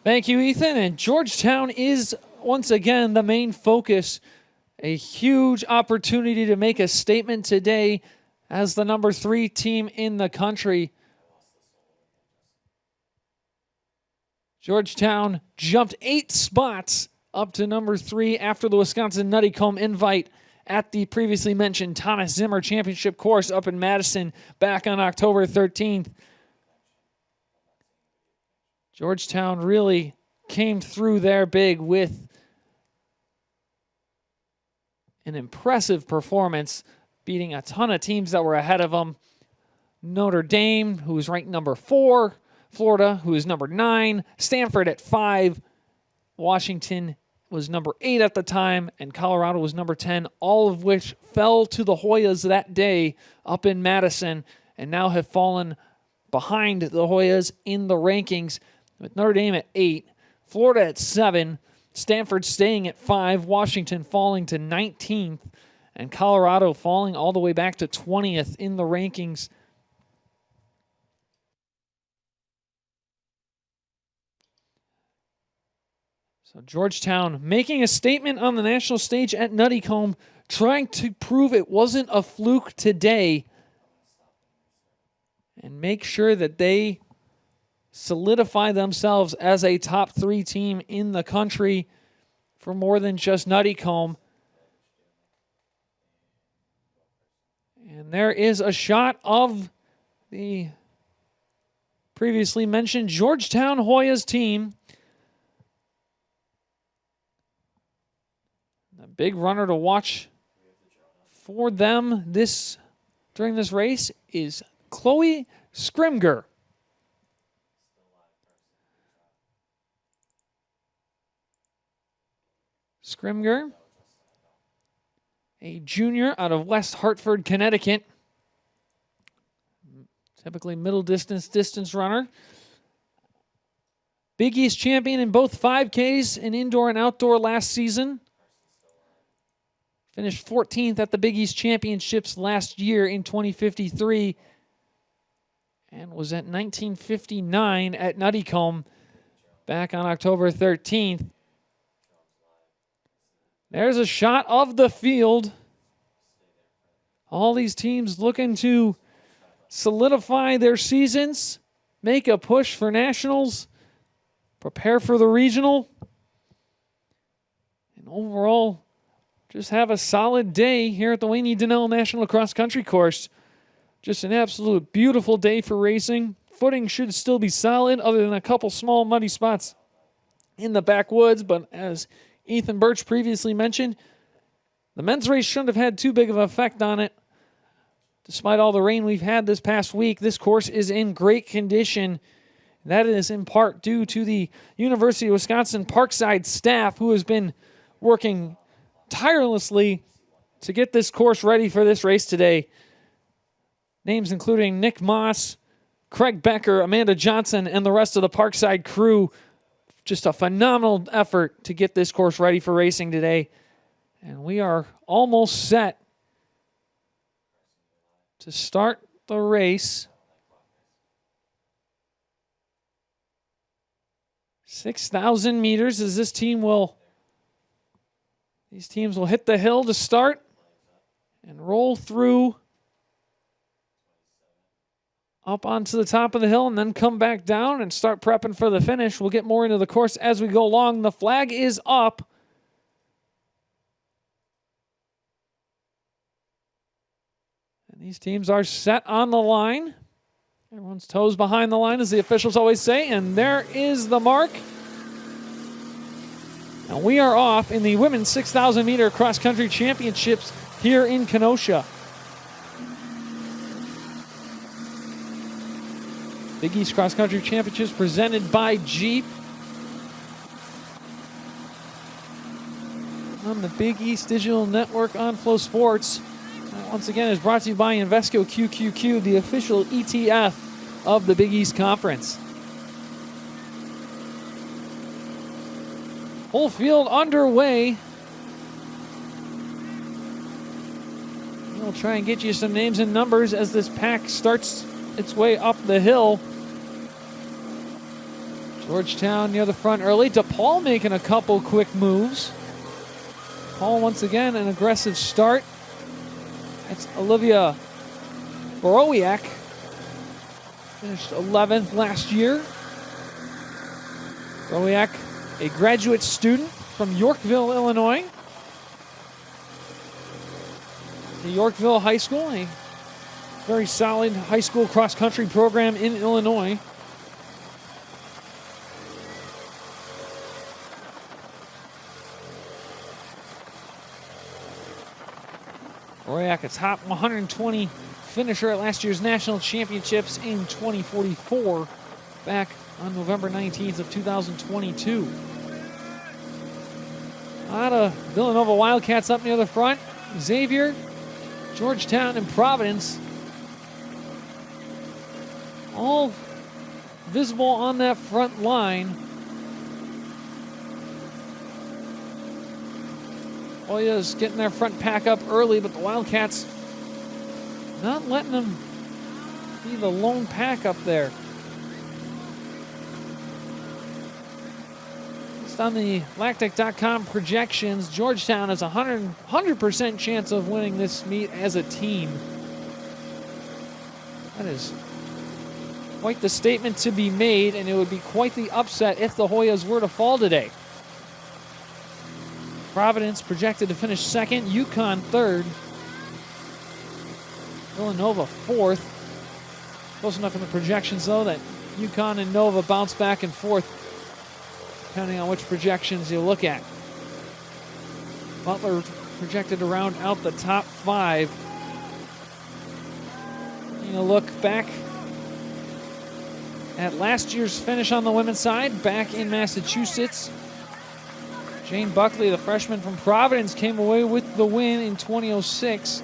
Thank you, Ethan. And Georgetown is, once again, the main focus. A huge opportunity to make a statement today as the number 3 team in the country. Georgetown jumped 8 spots up to number 3 after the Wisconsin Nuttycombe invite at the previously mentioned Thomas Zimmer Championship course up in Madison back on October 13th. Georgetown really came through there big with an impressive performance, beating a ton of teams that were ahead of them. Notre Dame, who was ranked number 4. Florida, who is number 9. Stanford at 5. Washington was number 8 at the time. And Colorado was number 10, all of which fell to the Hoyas that day up in Madison and now have fallen behind the Hoyas in the rankings, with Notre Dame at 8. Florida at 7. Stanford staying at 5. Washington falling to 19th. And Colorado falling all the way back to 20th in the rankings. So Georgetown making a statement on the national stage at Nuttycombe, trying to prove it wasn't a fluke today and make sure that they solidify themselves as a top 3 team in the country for more than just Nuttycombe. And there is a shot of the previously mentioned Georgetown Hoyas team. A big runner to watch for them during this race is Chloe Scrimger. Scrimger, a junior out of West Hartford, Connecticut. Typically middle distance runner. Big East champion in both 5Ks in indoor and outdoor last season. Finished 14th at the Big East Championships last year in 2053. And was at 1959 at Nuttycombe back on October 13th. There's a shot of the field. All these teams looking to solidify their seasons, make a push for nationals, prepare for the regional, and overall just have a solid day here at the Wayne Donnell National Cross Country Course. Just an absolute beautiful day for racing. Footing should still be solid other than a couple small muddy spots in the backwoods, but as Ethan Birch previously mentioned, the men's race shouldn't have had too big of an effect on it. Despite all the rain we've had this past week, this course is in great condition. That is in part due to the University of Wisconsin Parkside staff who has been working tirelessly to get this course ready for this race today. Names including Nick Moss, Craig Becker, Amanda Johnson, and the rest of the Parkside crew. Just a phenomenal effort to get this course ready for racing today. And we are almost set to start the race. 6,000 meters as these teams will hit the hill to start and roll through up onto the top of the hill and then come back down and start prepping for the finish. We'll get more into the course as we go along. The flag is up. And these teams are set on the line. Everyone's toes behind the line, as the officials always say, and there is the mark. And we are off in the women's 6,000 meter cross country championships here in Kenosha. Big East Cross Country Championships presented by Jeep on the Big East Digital Network on Flow Sports. Once again, is brought to you by Invesco QQQ, the official ETF of the Big East Conference. Full field underway. We'll try and get you some names and numbers as this pack starts its way up the hill. Georgetown near the front early. DePaul making a couple quick moves. Paul once again an aggressive start. That's Olivia Borowiak. Finished 11th last year. Borowiak, a graduate student from Yorkville, Illinois. The Yorkville High School, a very solid high school cross-country program in Illinois. Borowiak, a top 120 finisher at last year's national championships in 2044, back on November 19th of 2022. A lot of Villanova Wildcats up near the front. Xavier, Georgetown, and Providence all visible on that front line. Hoya's getting their front pack up early, but the Wildcats not letting them be the lone pack up there. Just on the Lactic.com projections, Georgetown has a 100% chance of winning this meet as a team. That is quite the statement to be made, and it would be quite the upset if the Hoyas were to fall today. Providence projected to finish second, UConn third. Villanova 4th. Close enough in the projections, though, that UConn and Nova bounce back and forth, depending on which projections you look at. Butler projected to round out the top 5. You look back at last year's finish on the women's side, back in Massachusetts. Jane Buckley, the freshman from Providence, came away with the win in 2006.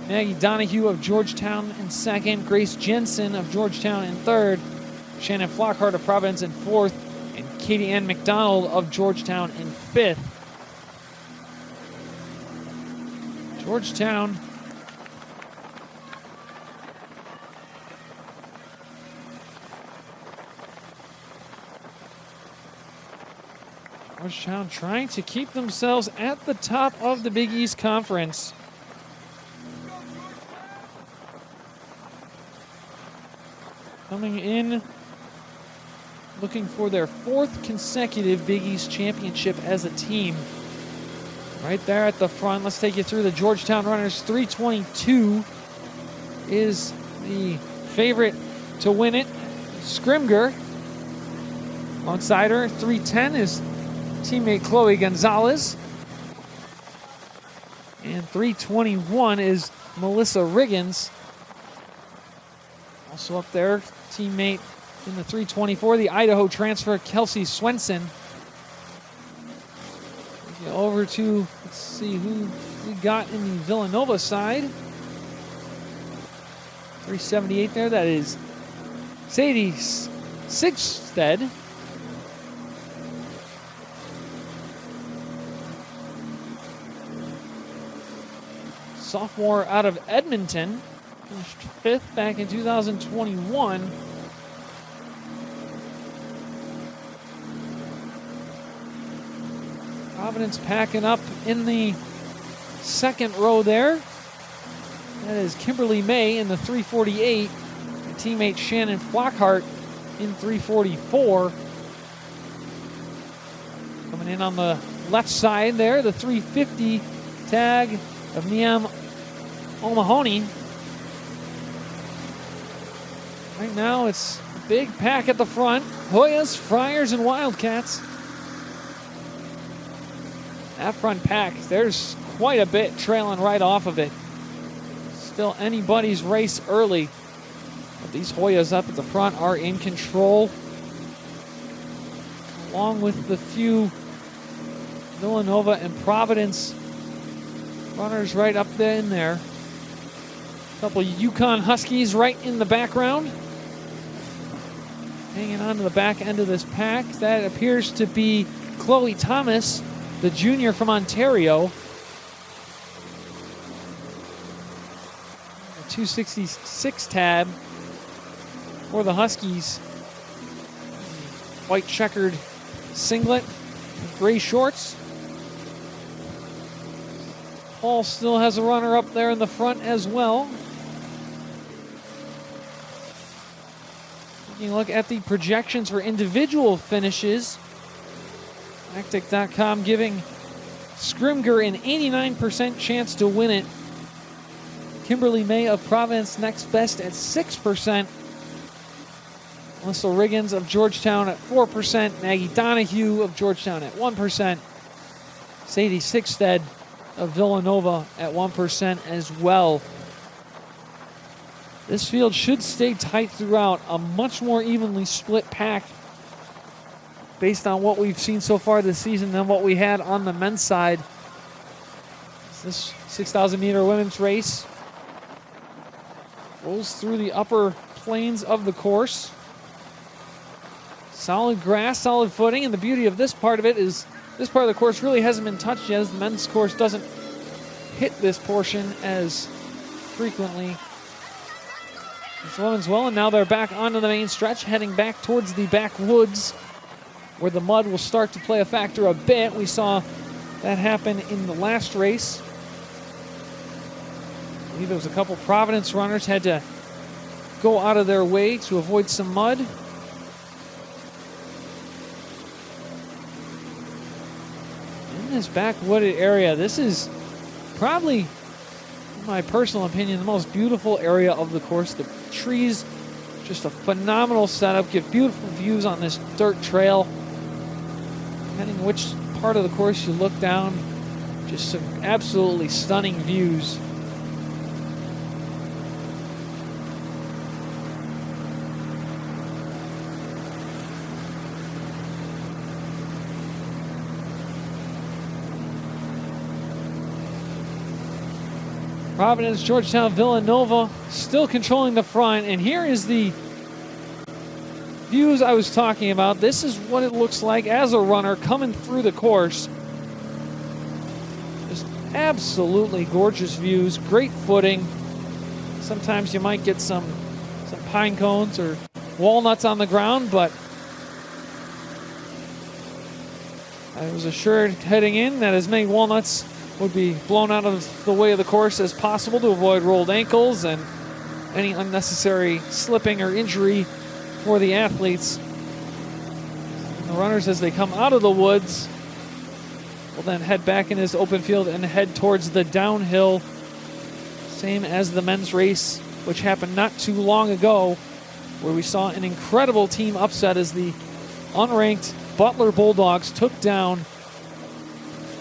Maggie Donahue of Georgetown in second. Grace Jensen of Georgetown in third. Shannon Flockhart of Providence in fourth. And Katie Ann McDonald of Georgetown in fifth. Georgetown trying to keep themselves at the top of the Big East Conference. Coming in, looking for their 4th consecutive Big East championship as a team. Right there at the front, let's take you through the Georgetown Runners. 322 is the favorite to win it. Scrimger, alongside her, 310 is teammate Chloe Gonzalez. And 321 is Melissa Riggins. Also up there, teammate in the 324, the Idaho transfer, Kelsey Swenson. Over to, let's see who we got in the Villanova side. 378 there, that is Sadie Sigstead. Sophomore out of Edmonton. Finished 5th back in 2021. Providence packing up in the second row there. That is Kimberly May in the 348. And teammate Shannon Flockhart in 344. Coming in on the left side there, the 350 tag of Niam O'Mahony. Right now it's a big pack at the front. Hoyas, Friars, and Wildcats. That front pack, there's quite a bit trailing right off of it. Still anybody's race early. But these Hoyas up at the front are in control. Along with the few Villanova and Providence runners right up there in there. A couple UConn Huskies right in the background. Hanging on to the back end of this pack. That appears to be Chloe Thomas, the junior from Ontario. A 266 tab for the Huskies. White checkered singlet, gray shorts. Paul still has a runner up there in the front as well. Taking a look at the projections for individual finishes. Tactic.com giving Scrimger an 89% chance to win it. Kimberly May of Providence next best at 6%. Melissa Riggins of Georgetown at 4%. Maggie Donahue of Georgetown at 1%. Sadie Sigstead of Villanova at 1% as well. This field should stay tight throughout. A much more evenly split pack based on what we've seen so far this season than what we had on the men's side. This 6,000 meter women's race rolls through the upper plains of the course. Solid grass, solid footing, and the beauty of this part of it is this part of the course really hasn't been touched yet, as the men's course doesn't hit this portion as frequently as the women's will. And now they're back onto the main stretch, heading back towards the backwoods, where the mud will start to play a factor a bit. We saw that happen in the last race. I believe it was a couple Providence runners had to go out of their way to avoid some mud. In this backwooded area, this is probably in my personal opinion, the most beautiful area of the course. The trees, just a phenomenal setup, give beautiful views on this dirt trail. Depending which part of the course you look down, just some absolutely stunning views. Providence, Georgetown, Villanova still controlling the front, and here is the views I was talking about. This is what it looks like as a runner coming through the course. Just absolutely gorgeous views, great footing. Sometimes you might get some pine cones or walnuts on the ground, but I was assured heading in that as many walnuts would be blown out of the way of the course as possible to avoid rolled ankles and any unnecessary slipping or injury for the athletes. The runners, as they come out of the woods, will then head back in this open field and head towards the downhill, same as the men's race, which happened not too long ago, where we saw an incredible team upset as the unranked Butler Bulldogs took down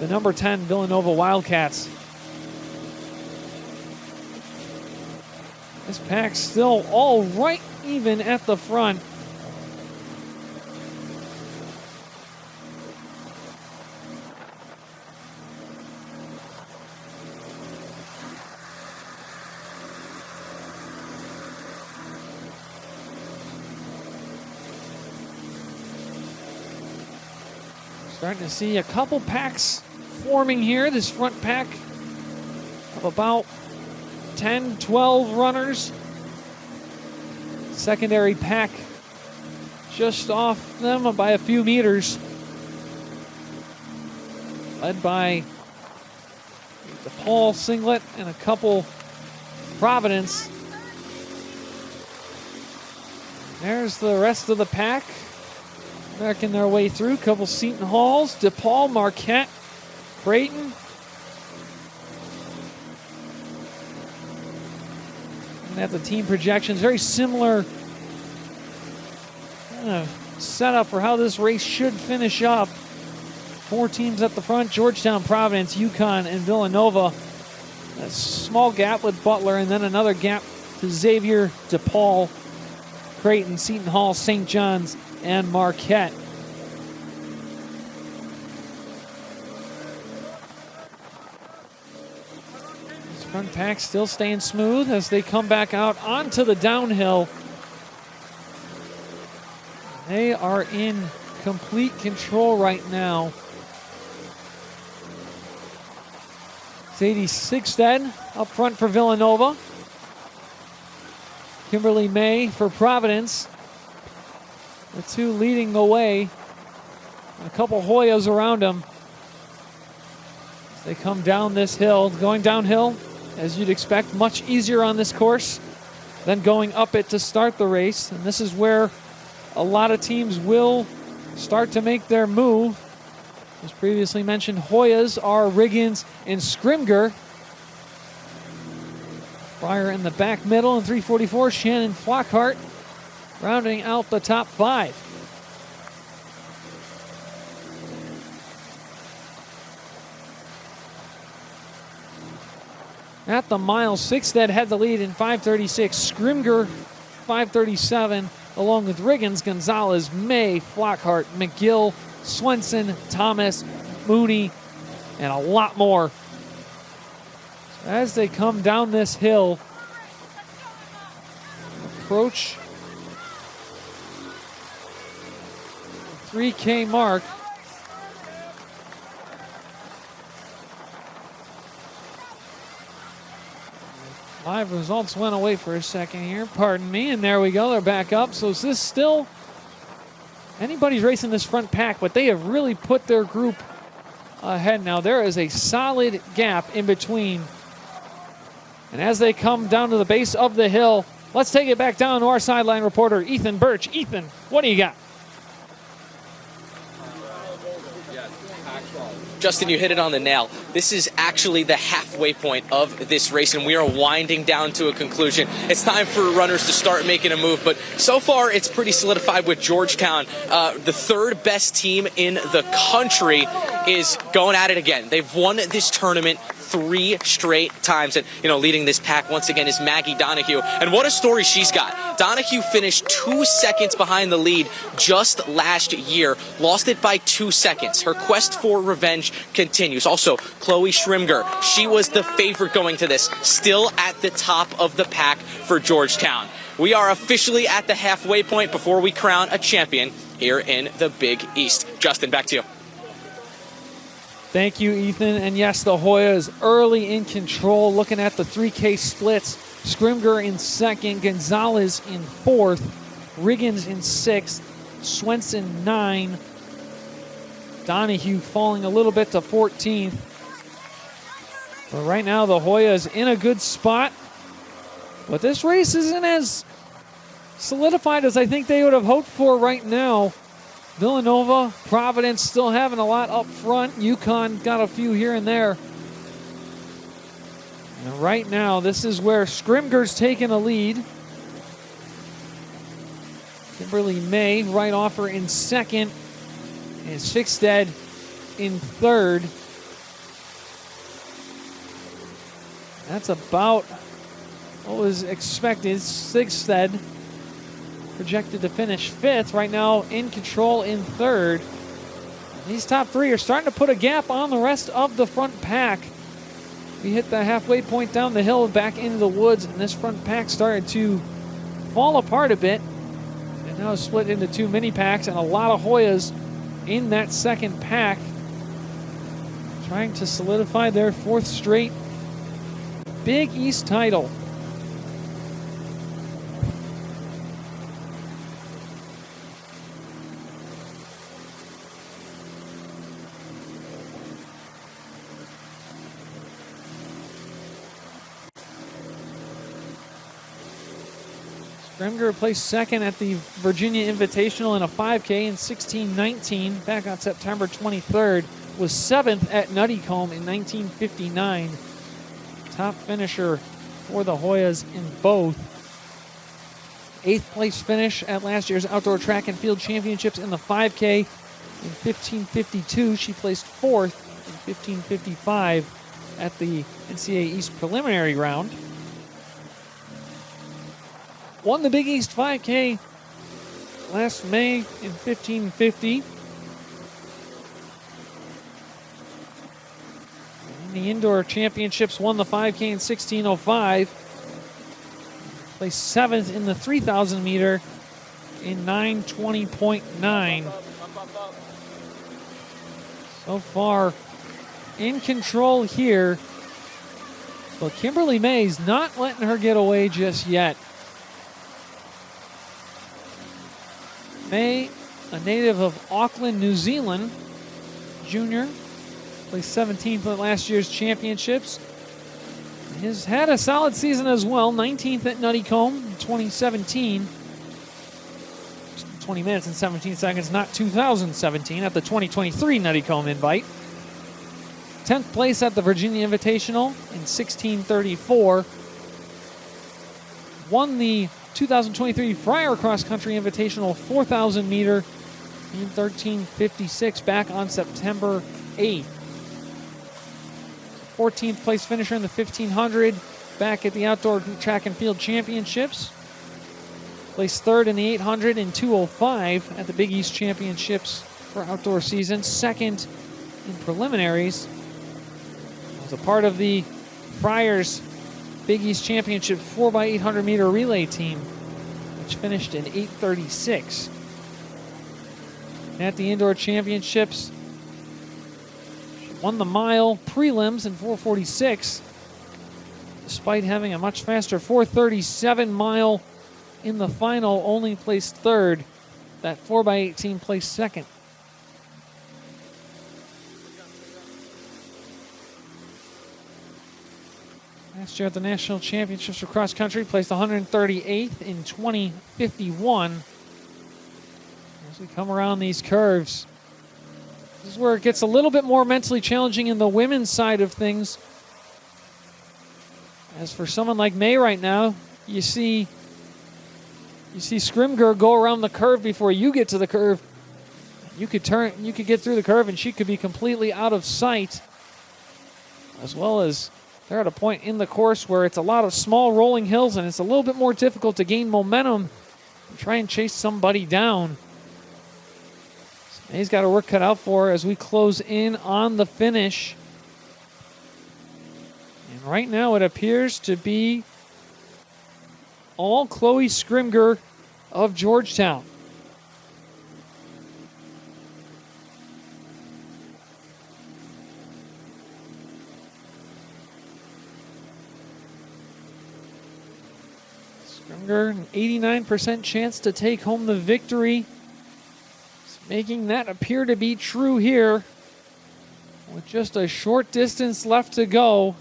the number 10 Villanova Wildcats. This pack still all right even at the front. Starting to see a couple packs forming here. This front pack of about 10, 12 runners. Secondary pack just off them by a few meters. Led by DePaul singlet and a couple Providence. There's the rest of the pack making their way through. Couple Seton Halls, DePaul, Marquette, Creighton. And at the team projections, very similar kind of setup for how this race should finish up. 4 teams at the front: Georgetown, Providence, UConn, and Villanova. A small gap with Butler, and then another gap to Xavier, DePaul, Creighton, Seton Hall, St. John's, and Marquette. This front pack still staying smooth as they come back out onto the downhill. They are in complete control right now. Sadie Sigstead up front for Villanova. Kimberly May for Providence. The two leading the way. And a couple Hoyas around them. As they come down this hill. Going downhill, as you'd expect, much easier on this course than going up it to start the race. And this is where a lot of teams will start to make their move. As previously mentioned, Hoyas are Riggins and Scrimger. Fryer in the back middle, and 344, Shannon Flockhart rounding out the top 5. At the mile, Sigstead had the lead in 5:36. Scrimger 5:37, along with Riggins, Gonzalez, May, Flockhart, McGill, Swenson, Thomas, Mooney, and a lot more. As they come down this hill, approach the 3K mark. Live results went away for a second here, pardon me, and there we go, they're back up. So is this still anybody's racing this front pack, but they have really put their group ahead now. There is a solid gap in between. And as they come down to the base of the hill, let's take it back down to our sideline reporter, Ethan Birch. Ethan, what do you got? Justin, you hit it on the nail. This is actually the halfway point of this race, and we are winding down to a conclusion. It's time for runners to start making a move, but so far it's pretty solidified with Georgetown. The third best team in the country is going at it again. They've won this tournament 3 straight times, and leading this pack once again is Maggie Donahue, and what a story she's got. Donahue finished 2 seconds behind the lead just last year, lost it by 2 seconds. Her quest for revenge continues. Also, Chloe Schrimger, she was the favorite going to this, still at the top of the pack for Georgetown. We are officially at the halfway point before we crown a champion here in the Big East. Justin, back to you. Thank you, Ethan. And yes, the Hoyas early in control. Looking at the 3K splits, Scrimger in second, Gonzalez in fourth, Riggins in sixth, Swenson 9, Donahue falling a little bit to 14th. But right now, the Hoyas in a good spot. But this race isn't as solidified as I think they would have hoped for right now. Villanova, Providence still having a lot up front. UConn got a few here and there. And right now, this is where Scrimger's taking a lead. Kimberly May right off her in second. And Sixstead in third. That's about what was expected. Sixstead projected to finish fifth. Right now in control in third. These top three are starting to put a gap on the rest of the front pack. We hit the halfway point down the hill, back into the woods, and this front pack started to fall apart a bit. And now it's split into 2 mini packs, and a lot of Hoyas in that second pack, trying to solidify their 4th straight Big East title. Scrimger placed second at the Virginia Invitational in a 5K in 16-19 back on September 23rd. Was 7th at Nuttycombe in 1959. Top finisher for the Hoyas in both. 8th place finish at last year's Outdoor Track and Field Championships in the 5K in 1552. She placed 4th in 1555 at the NCAA East preliminary round. Won the Big East 5K last May in 1550. In the Indoor Championships, won the 5K in 1605. Placed 7th in the 3,000 meter in 9:20.9. So far in control here. But Kimberly May's not letting her get away just yet. May, a native of Auckland, New Zealand, junior, placed 17th at last year's championships. Has had a solid season as well, 19th at Nuttycombe in 2017. 20 minutes and 17 seconds, not 2017, at the 2023 Nuttycombe invite. 10th place at the Virginia Invitational in 1634. Won the 2023 Friar Cross Country Invitational 4,000 meter in 13:56 back on September 8th. 14th place finisher in the 1500 back at the Outdoor Track and Field Championships. Placed 3rd in the 800 in 2:05 at the Big East Championships for outdoor season. 2nd in preliminaries. Was a part of the Friars Big East Championship 4x800 meter relay team, which finished in 8:36. At the Indoor Championships, she won the mile prelims in 4:46, despite having a much faster 4:37 mile in the final, only placed 3rd. That 4x8 team placed 2nd. Last year at the National Championships for cross country, placed 138th in 2051. As we come around these curves, this This is where it gets a little bit more mentally challenging in the women's side of things. As for someone like May right now, you see Scrimger go around the curve before you get to the curve. You could get through the curve and she could be completely out of sight. As well as they're at a point in the course where it's a lot of small rolling hills and it's a little bit more difficult to gain momentum and try and chase somebody down. So May's got her work cut out for her as we close in on the finish. And right now it appears to be all Chloe Scrimger of Georgetown. Scrimger, an 89% chance to take home the victory. It's making that appear to be true here. With just a short distance left to go.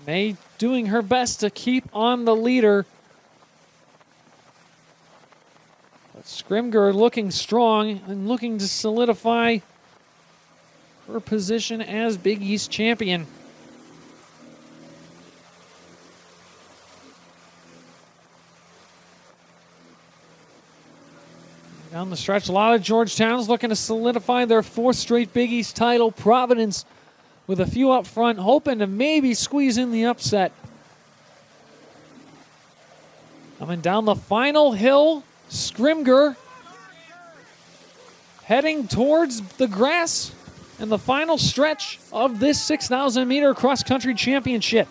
May doing her best to keep on the leader. But Scrimger looking strong and looking to solidify her position as Big East champion. Down the stretch, a lot of Georgetown's looking to solidify their fourth straight Big East title. Providence with a few up front, hoping to maybe squeeze in the upset. Coming down the final hill, Scrimger heading towards the grass and the final stretch of this 6,000-meter cross-country championship.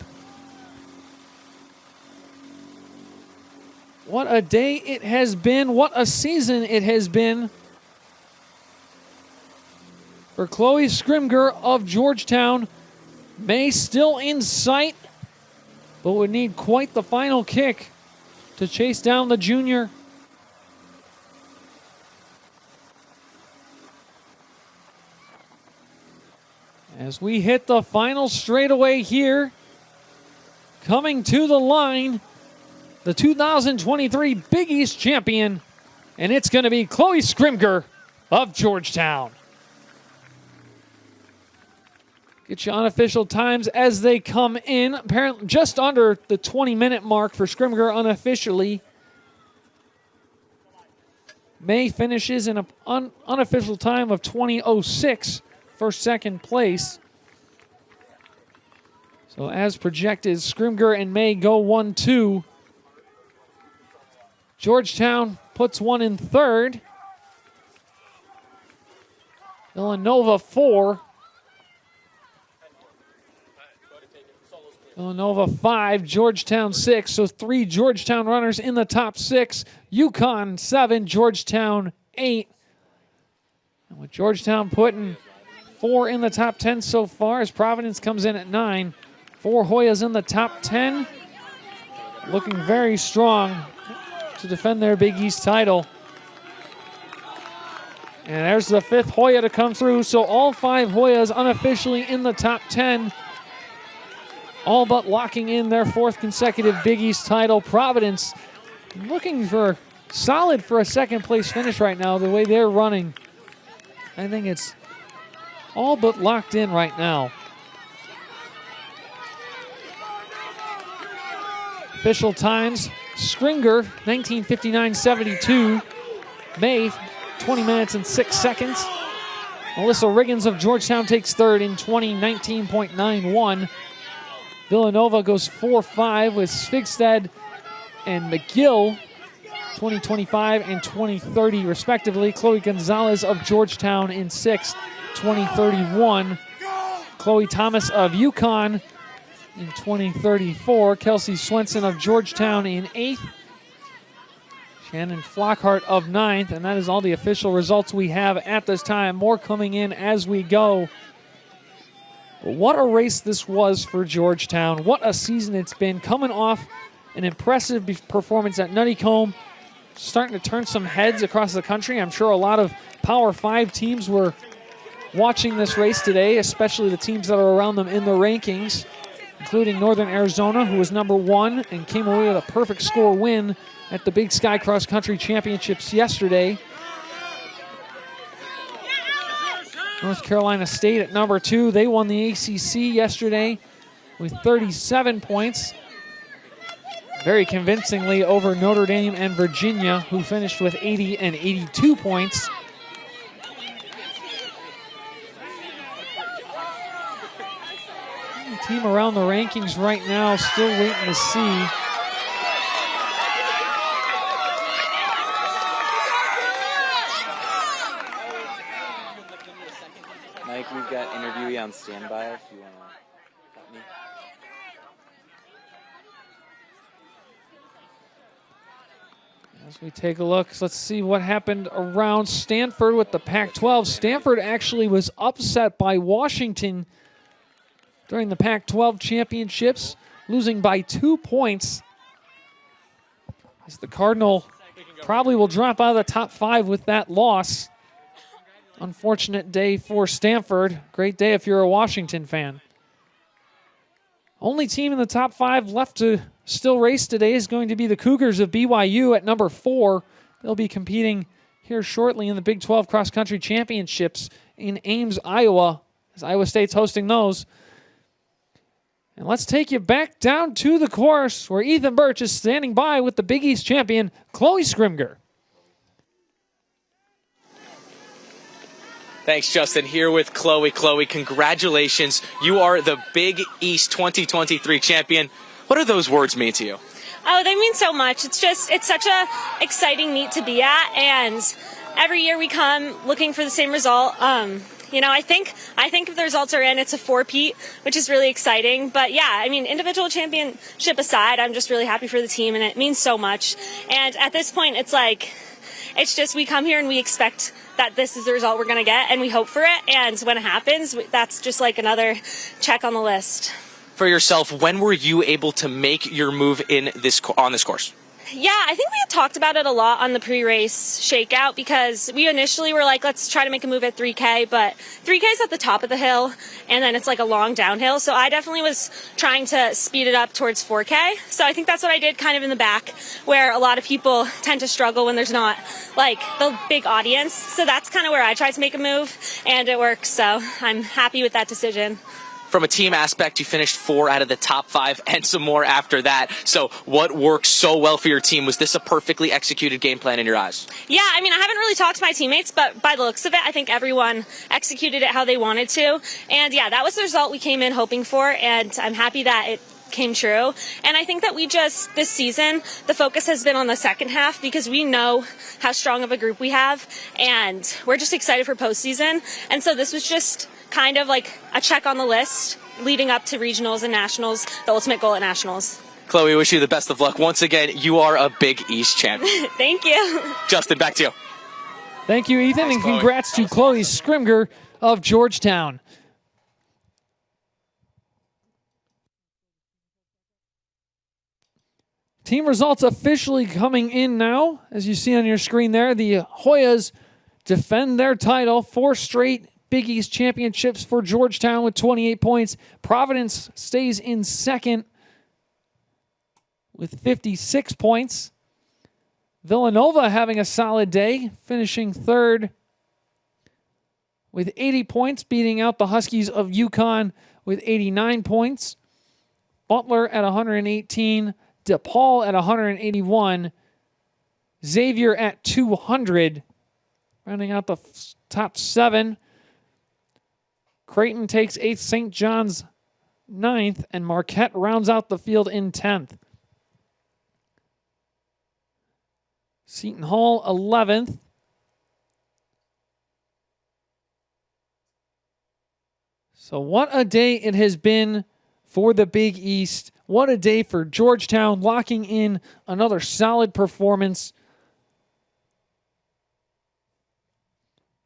What a day it has been. What a season it has been for Chloe Scrimger of Georgetown. May still in sight, but would need quite the final kick to chase down the junior. As we hit the final straightaway here, coming to the line, the 2023 Big East champion, and it's going to be Chloe Scrimger of Georgetown. Get you unofficial times as they come in. Apparently just under the 20-minute mark for Scrimger unofficially. May finishes in an unofficial time of 20:06 for second place. So as projected, Scrimger and May go 1-2. Georgetown puts one in third. Villanova 4. Villanova 5, Georgetown 6. So 3 Georgetown runners in the top 6. UConn 7, Georgetown 8. And with Georgetown putting 4 in the top 10 so far, as Providence comes in at 9. 4 Hoyas in the top 10. Looking very strong to defend their Big East title. And there's the 5th Hoya to come through. So all 5 Hoyas unofficially in the top 10. All but locking in their 4th consecutive Big East title. Providence looking for solid for a second place finish right now, the way they're running. I think it's all but locked in right now. Official times, Scrimger 19:59.72. May 20 minutes and 6 seconds. Melissa Riggins of Georgetown takes third in 20:19.91. Villanova goes 4-5 with Svigstad and McGill 20:25 and 20:30 respectively. Chloe Gonzalez of Georgetown in 6th, 20:31. Chloe Thomas of UConn in 20:34. Kelsey Swenson of Georgetown in 8th. Shannon Flockhart of 9th. And that is all the official results we have at this time. More coming in as we go. But what a race this was for Georgetown. What a season it's been. Coming off an impressive performance at Nuttycombe. Starting to turn some heads across the country. I'm sure a lot of Power 5 teams were watching this race today, especially the teams that are around them in the rankings. including Northern Arizona, who was #1 and came away with a perfect score win at the Big Sky Cross Country Championships yesterday. North Carolina State at #2. They won the ACC yesterday with 37 points. Very convincingly over Notre Dame and Virginia, who finished with 80 and 82 points. The team around the rankings right now, still waiting to see. Mike, we've got interviewee on standby if you want to cut me. As we take a look, let's see what happened around Stanford with the Pac-12. Stanford actually was upset by Washington during the Pac-12 championships, losing by 2 points. As the Cardinal probably will drop out of the top 5 with that loss. Unfortunate day for Stanford. Great day if you're a Washington fan. Only team in the top 5 left to still race today is going to be the Cougars of BYU at #4. They'll be competing here shortly in the Big 12 Cross Country Championships in Ames, Iowa, as Iowa State's hosting those. And let's take you back down to the course where Ethan Birch is standing by with the Big East champion, Chloe Scrimger. Thanks, Justin. Here with Chloe. Chloe, congratulations. You are the Big East 2023 champion. What do those words mean to you? Oh, they mean so much. It's such a exciting meet to be at, and every year we come looking for the same result. I think if the results are in, it's a four-peat, which is really exciting. But yeah, I mean, individual championship aside, I'm just really happy for the team, and it means so much. And at this point, it's just we come here and we expect that this is the result we're going to get, and we hope for it. And when it happens, that's just like another check on the list. For yourself, when were you able to make your move on this course? Yeah, I think we had talked about it a lot on the pre-race shakeout, because we initially were like, let's try to make a move at 3K, but 3K is at the top of the hill, and then it's like a long downhill. So I definitely was trying to speed it up towards 4K. So I think that's what I did kind of in the back, where a lot of people tend to struggle when there's not like the big audience. So that's kind of where I tried to make a move, and it works. So I'm happy with that decision. From a team aspect, you finished 4 out of the top 5 and some more after that. So what worked so well for your team? Was this a perfectly executed game plan in your eyes? Yeah, I mean, I haven't really talked to my teammates, but by the looks of it, I think everyone executed it how they wanted to. And yeah, that was the result we came in hoping for, and I'm happy that it came true. And I think that this season, the focus has been on the second half, because we know how strong of a group we have, and we're just excited for postseason. And so this was just kind of like a check on the list leading up to regionals and nationals, the ultimate goal at nationals. Chloe, wish you the best of luck. Once again, you are a Big East champion. Thank you. Justin, back to you. Thank you, Ethan, and congrats to Chloe Scrimger of Georgetown. Team results officially coming in now. As you see on your screen there, the Hoyas defend their title, 4 straight Big East championships for Georgetown with 28 points. Providence stays in second with 56 points. Villanova having a solid day, finishing third with 80 points, beating out the Huskies of UConn with 89 points. Butler at 118, DePaul at 181, Xavier at 200. Rounding out the top 7. Creighton takes 8th, St. John's 9th, and Marquette rounds out the field in 10th. Seton Hall 11th. So what a day it has been for the Big East. What a day for Georgetown, locking in another solid performance.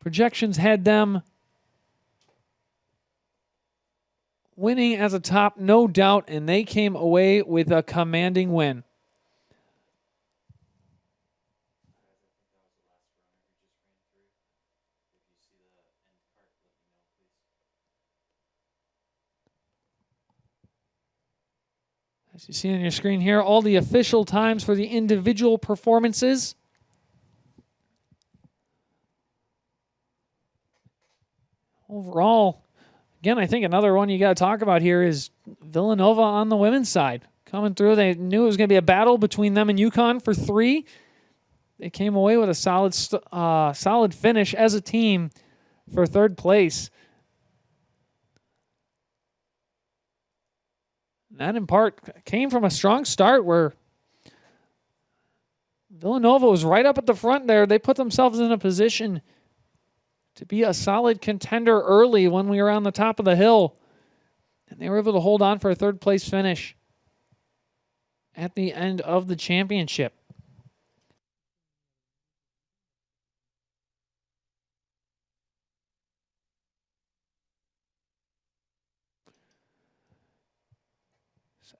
Projections had them winning as a top, no doubt, and they came away with a commanding win. As you see on your screen here, all the official times for the individual performances. Overall, again, I think another one you got to talk about here is Villanova on the women's side. Coming through, they knew it was going to be a battle between them and UConn for 3. They came away with a solid finish as a team for 3rd place. That in part came from a strong start where Villanova was right up at the front there. They put themselves in a position to be a solid contender early when we were on the top of the hill. And they were able to hold on for a 3rd place finish at the end of the championship.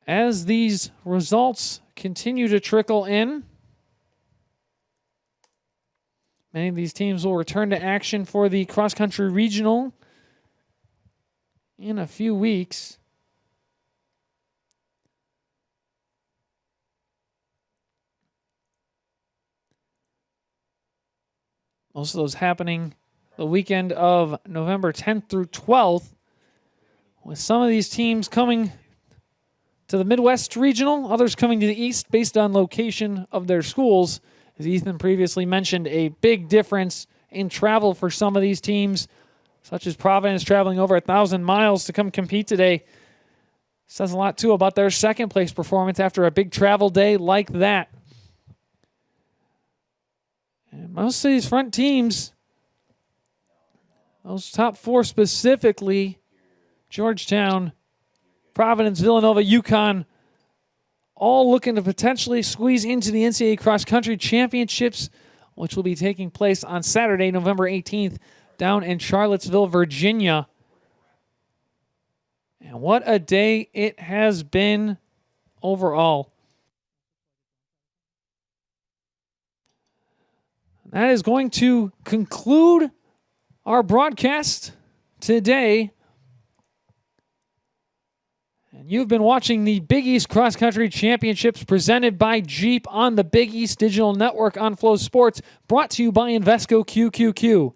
As these results continue to trickle in, many of these teams will return to action for the cross-country regional in a few weeks. Most of those happening the weekend of November 10th through 12th, with some of these teams coming to the Midwest Regional, others coming to the East based on location of their schools. As Ethan previously mentioned, a big difference in travel for some of these teams, such as Providence traveling over 1,000 miles to come compete today. Says a lot, too, about their 2nd place performance after a big travel day like that. And most of these front teams, those top 4 specifically, Georgetown, Providence, Villanova, UConn, all looking to potentially squeeze into the NCAA cross-country championships, which will be taking place on Saturday, November 18th, down in Charlottesville, Virginia. And what a day it has been overall. That is going to conclude our broadcast today. And you've been watching the Big East Cross Country Championships presented by Jeep on the Big East Digital Network on Flow Sports, brought to you by Invesco QQQ.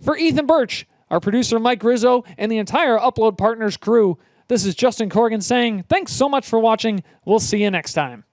For Ethan Birch, our producer Mike Rizzo, and the entire Upload Partners crew, this is Justin Corrigan saying thanks so much for watching. We'll see you next time.